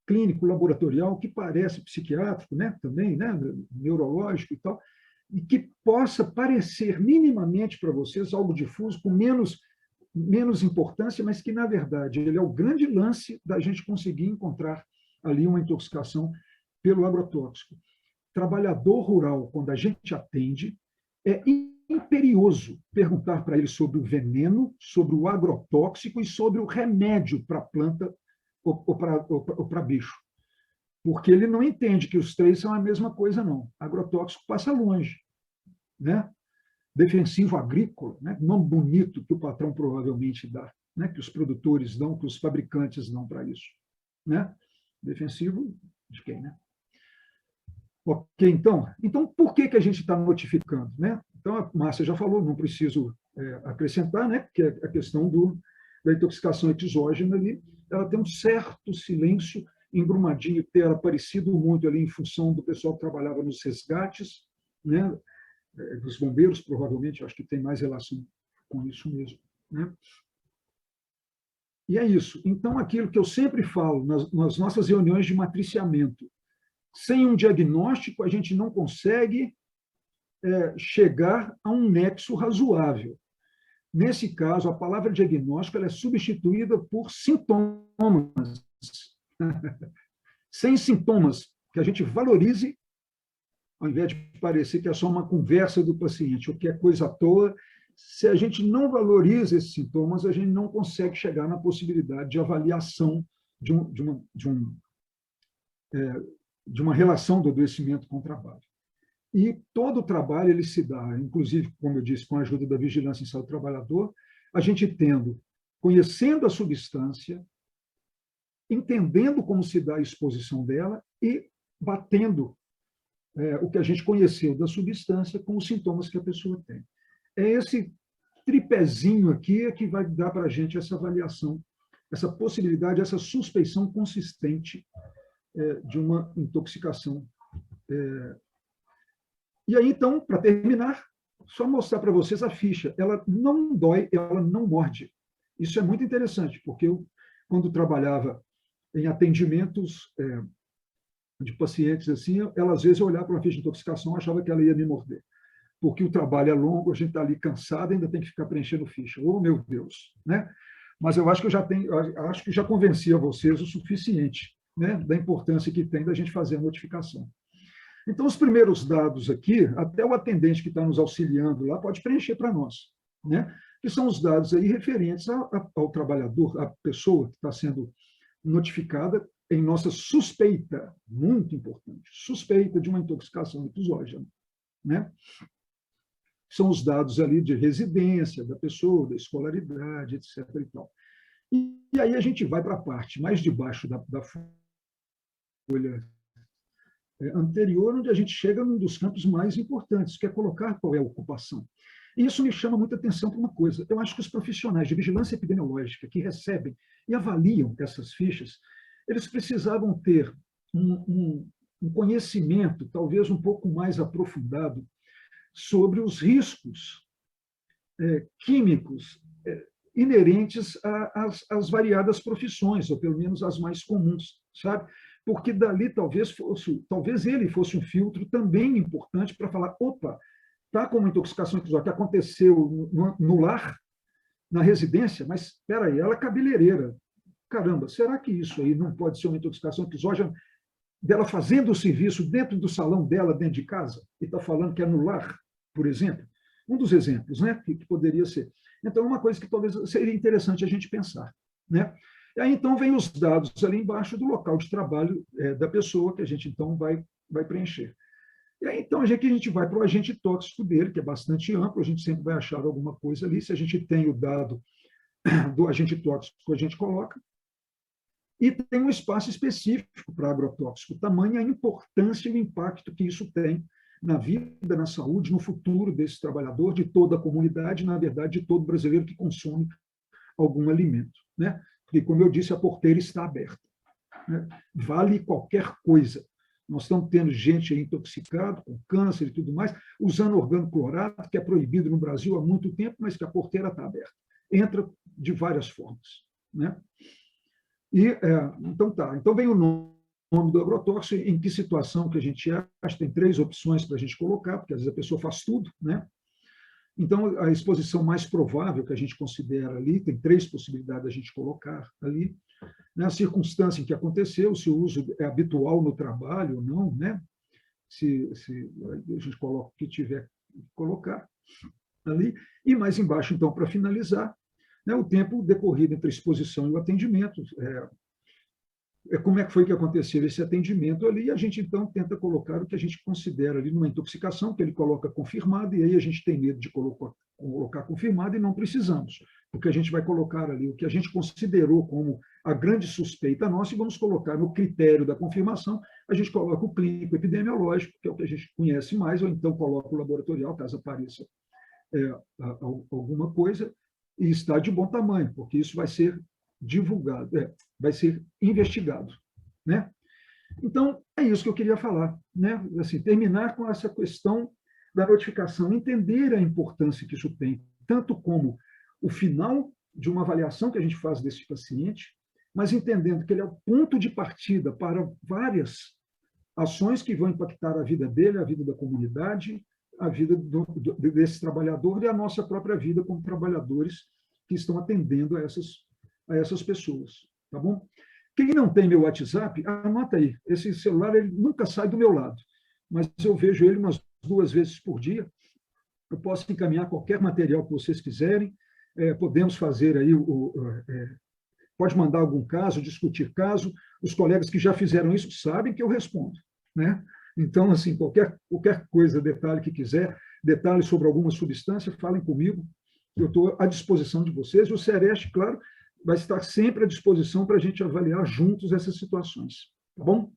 clínico, laboratorial, que parece psiquiátrico, né, também, né, neurológico e tal, e que possa parecer minimamente para vocês algo difuso, com menos importância, mas que, na verdade, ele é o grande lance da gente conseguir encontrar ali uma intoxicação pelo agrotóxico. Trabalhador rural, quando a gente atende, é imperioso perguntar para ele sobre o veneno, sobre o agrotóxico e sobre o remédio para a planta ou para bicho. Porque ele não entende que os três são a mesma coisa, não. Agrotóxico passa longe, né? Defensivo agrícola, né? Nome bonito que o patrão provavelmente dá, né? Que os produtores dão, que os fabricantes dão para isso, né? Defensivo de quem, né? Ok, então por que a gente está notificando? Né? Então, a Márcia já falou, não preciso acrescentar, né? Que é a questão da intoxicação exógena ali, ela tem um certo silêncio. Em Brumadinho ter aparecido muito ali em função do pessoal que trabalhava nos resgates, né? Dos bombeiros, provavelmente, acho que tem mais relação com isso mesmo. Né? E é isso. Então, aquilo que eu sempre falo nas nossas reuniões de matriciamento, sem um diagnóstico, a gente não consegue chegar a um nexo razoável. Nesse caso, a palavra diagnóstico ela é substituída por sintomas. Sem sintomas, que a gente valorize, ao invés de parecer que é só uma conversa do paciente, ou que é coisa à toa. Se a gente não valoriza esses sintomas, a gente não consegue chegar na possibilidade de avaliação de uma relação do adoecimento com o trabalho. E todo o trabalho ele se dá, inclusive, como eu disse, com a ajuda da vigilância em saúde do trabalhador, a gente conhecendo a substância, entendendo como se dá a exposição dela e batendo o que a gente conheceu da substância com os sintomas que a pessoa tem. É esse tripézinho aqui que vai dar para a gente essa avaliação, essa possibilidade, essa suspeição consistente de uma intoxicação. E aí, então, para terminar, só mostrar para vocês a ficha. Ela não dói, ela não morde. Isso é muito interessante, porque eu, quando trabalhava em atendimentos de pacientes assim, ela às vezes eu olhava para uma ficha de intoxicação e achava que ela ia me morder. Porque o trabalho é longo, a gente está ali cansado, ainda tem que ficar preenchendo ficha. Oh, meu Deus! Né? Mas eu acho que acho que já convenci a vocês o suficiente, né, da importância que tem da gente fazer a notificação. Então, os primeiros dados aqui, até o atendente que está nos auxiliando lá pode preencher para nós, né? Que são os dados aí referentes ao trabalhador, à pessoa que está sendo notificada em nossa suspeita, muito importante, suspeita de uma intoxicação exógena, né? São os dados ali de residência da pessoa, da escolaridade, etc. E tal. E aí a gente vai para a parte mais de baixo da folha anterior, onde a gente chega num dos campos mais importantes, que é colocar qual é a ocupação. E isso me chama muita atenção para uma coisa. Eu acho que os profissionais de vigilância epidemiológica que recebem e avaliam essas fichas, eles precisavam ter um conhecimento, talvez um pouco mais aprofundado, sobre os riscos químicos inerentes às variadas profissões, ou pelo menos às mais comuns, sabe? Porque dali talvez ele fosse um filtro também importante para falar, opa, está com uma intoxicação que aconteceu no lar, na residência, mas espera aí, ela é cabeleireira. Caramba, será que isso aí não pode ser uma intoxicação exógena dela fazendo o serviço dentro do salão dela, dentro de casa, e está falando que é no lar, por exemplo? Um dos exemplos, né, que poderia ser. Então, uma coisa que talvez seria interessante a gente pensar, né? E aí, então, vem os dados ali embaixo do local de trabalho da pessoa, que a gente, então, vai preencher. E aí, então, a gente vai para o agente tóxico dele, que é bastante amplo, a gente sempre vai achar alguma coisa ali. Se a gente tem o dado do agente tóxico, a gente coloca. E tem um espaço específico para agrotóxico, tamanha a importância e o impacto que isso tem na vida, na saúde, no futuro desse trabalhador, de toda a comunidade, na verdade, de todo brasileiro que consome algum alimento, né? Porque, como eu disse, a porteira está aberta, né? Vale qualquer coisa. Nós estamos tendo gente aí intoxicada, com câncer e tudo mais, usando organoclorato, que é proibido no Brasil há muito tempo, mas que a porteira está aberta. Entra de várias formas, né? Então vem o nome do agrotóxico, em que situação que a gente acha, tem 3 opções para a gente colocar, porque às vezes a pessoa faz tudo, né? Então, a exposição mais provável que a gente considera ali, tem 3 possibilidades da gente colocar ali, né? A circunstância em que aconteceu, se o uso é habitual no trabalho ou não, né? Se a gente coloca o que tiver que colocar ali, e mais embaixo, então, para finalizar, né, o tempo decorrido entre a exposição e o atendimento, como é que foi que aconteceu esse atendimento ali, e a gente, então, tenta colocar o que a gente considera ali numa intoxicação, que ele coloca confirmado, e aí a gente tem medo de colocar confirmado e não precisamos, porque a gente vai colocar ali o que a gente considerou como a grande suspeita nossa e vamos colocar no critério da confirmação a gente coloca o clínico epidemiológico, que é o que a gente conhece mais, ou então coloca o laboratorial, caso apareça alguma coisa, e está de bom tamanho, porque isso vai ser divulgado, vai ser investigado, né? Então, é isso que eu queria falar, né? Assim, terminar com essa questão da notificação, entender a importância que isso tem, tanto como o final de uma avaliação que a gente faz desse paciente, mas entendendo que ele é o ponto de partida para várias ações que vão impactar a vida dele, a vida da comunidade, a vida desse trabalhador e a nossa própria vida como trabalhadores que estão atendendo a essas pessoas, tá bom? Quem não tem meu WhatsApp, anota aí. Esse celular ele nunca sai do meu lado, mas eu vejo ele umas 2 vezes por dia. Eu posso encaminhar qualquer material que vocês quiserem. Podemos fazer aí pode mandar algum caso, discutir caso. Os colegas que já fizeram isso sabem que eu respondo, né? Então, assim, qualquer coisa, detalhe que quiser, detalhe sobre alguma substância, falem comigo. Eu estou à disposição de vocês. E o Sereste, claro, vai estar sempre à disposição para a gente avaliar juntos essas situações, tá bom?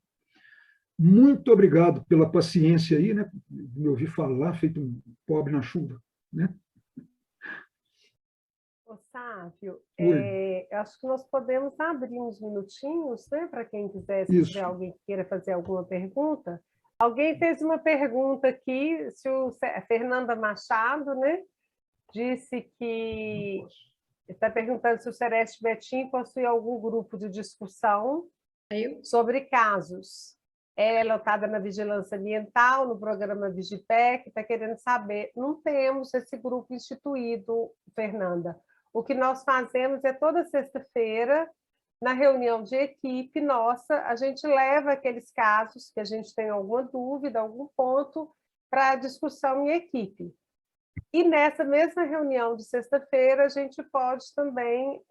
Muito obrigado pela paciência aí, né? Me ouvir falar, feito um pobre na chuva, né? Ô, Sávio, acho que nós podemos abrir uns minutinhos, né, para quem quiser, se tiver alguém que queira fazer alguma pergunta. Alguém fez uma pergunta aqui, se a Fernanda Machado, né, disse que está perguntando se o Sereste Betim possui algum grupo de discussão sobre casos. Ela é lotada na vigilância ambiental, no programa Vigipec, está querendo saber. Não temos esse grupo instituído, Fernanda. O que nós fazemos é toda sexta-feira, na reunião de equipe nossa, a gente leva aqueles casos que a gente tem alguma dúvida, algum ponto, para discussão em equipe. E nessa mesma reunião de sexta-feira, a gente pode também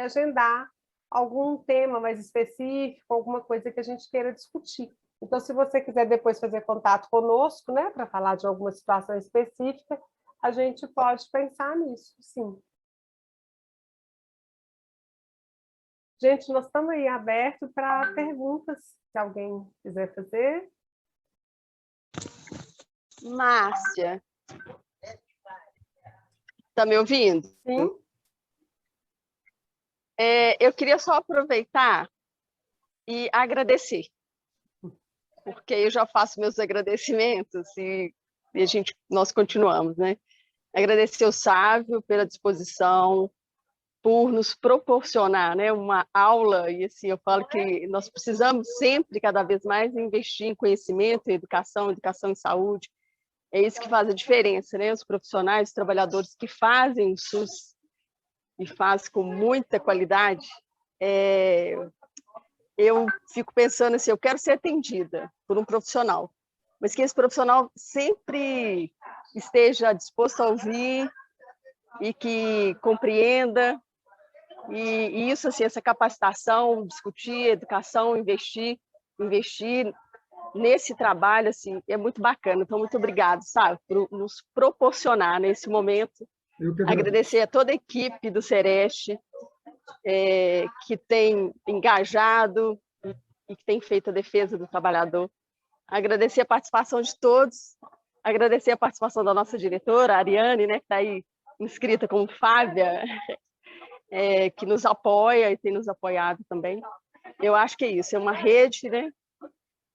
agendar algum tema mais específico, alguma coisa que a gente queira discutir. Então, se você quiser depois fazer contato conosco, né, para falar de alguma situação específica, a gente pode pensar nisso, sim. Gente, nós estamos aí abertos para perguntas, se alguém quiser fazer. Márcia, está me ouvindo? Sim. Eu queria só aproveitar e agradecer, porque eu já faço meus agradecimentos e nós continuamos, né? Agradecer ao Sávio pela disposição, por nos proporcionar, né, uma aula, e assim, eu falo que nós precisamos sempre, cada vez mais, investir em conhecimento, em educação em saúde. É isso que faz a diferença, né? Os profissionais, os trabalhadores que fazem o SUS e fazem com muita qualidade. Eu fico pensando assim, eu quero ser atendida por um profissional, mas que esse profissional sempre esteja disposto a ouvir e que compreenda. E isso, assim, essa capacitação, discutir, educação, investir nesse trabalho, assim, é muito bacana. Então, muito obrigado, sabe, por nos proporcionar nesse momento. Agradecer a toda a equipe do Sereste, que tem engajado e que tem feito a defesa do trabalhador. Agradecer a participação de todos, agradecer a participação da nossa diretora, a Ariane, né, que está aí inscrita como Fábia, que nos apoia e tem nos apoiado também. Eu acho que é isso, é uma rede, né?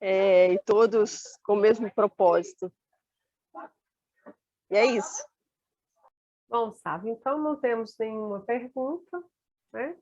E todos com o mesmo propósito. E é isso. Bom, Sávio, então não temos nenhuma pergunta, né?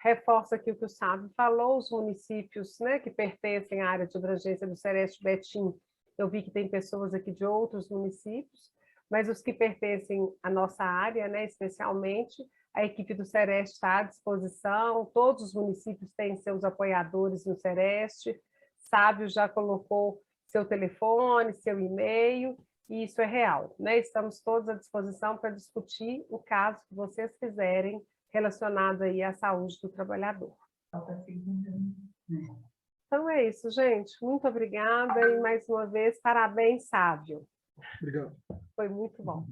Reforço aqui o que o Sávio falou, os municípios, né, que pertencem à área de abrangência do Sereste Betim, eu vi que tem pessoas aqui de outros municípios, mas os que pertencem à nossa área, né, especialmente, a equipe do Sereste está à disposição, todos os municípios têm seus apoiadores no Sereste, Sávio já colocou seu telefone, seu e-mail, e isso é real, né? Estamos todos à disposição para discutir o caso que vocês quiserem relacionado aí à saúde do trabalhador. Então é isso, gente. Muito obrigada e mais uma vez, parabéns, Sávio. Obrigado. Foi muito bom.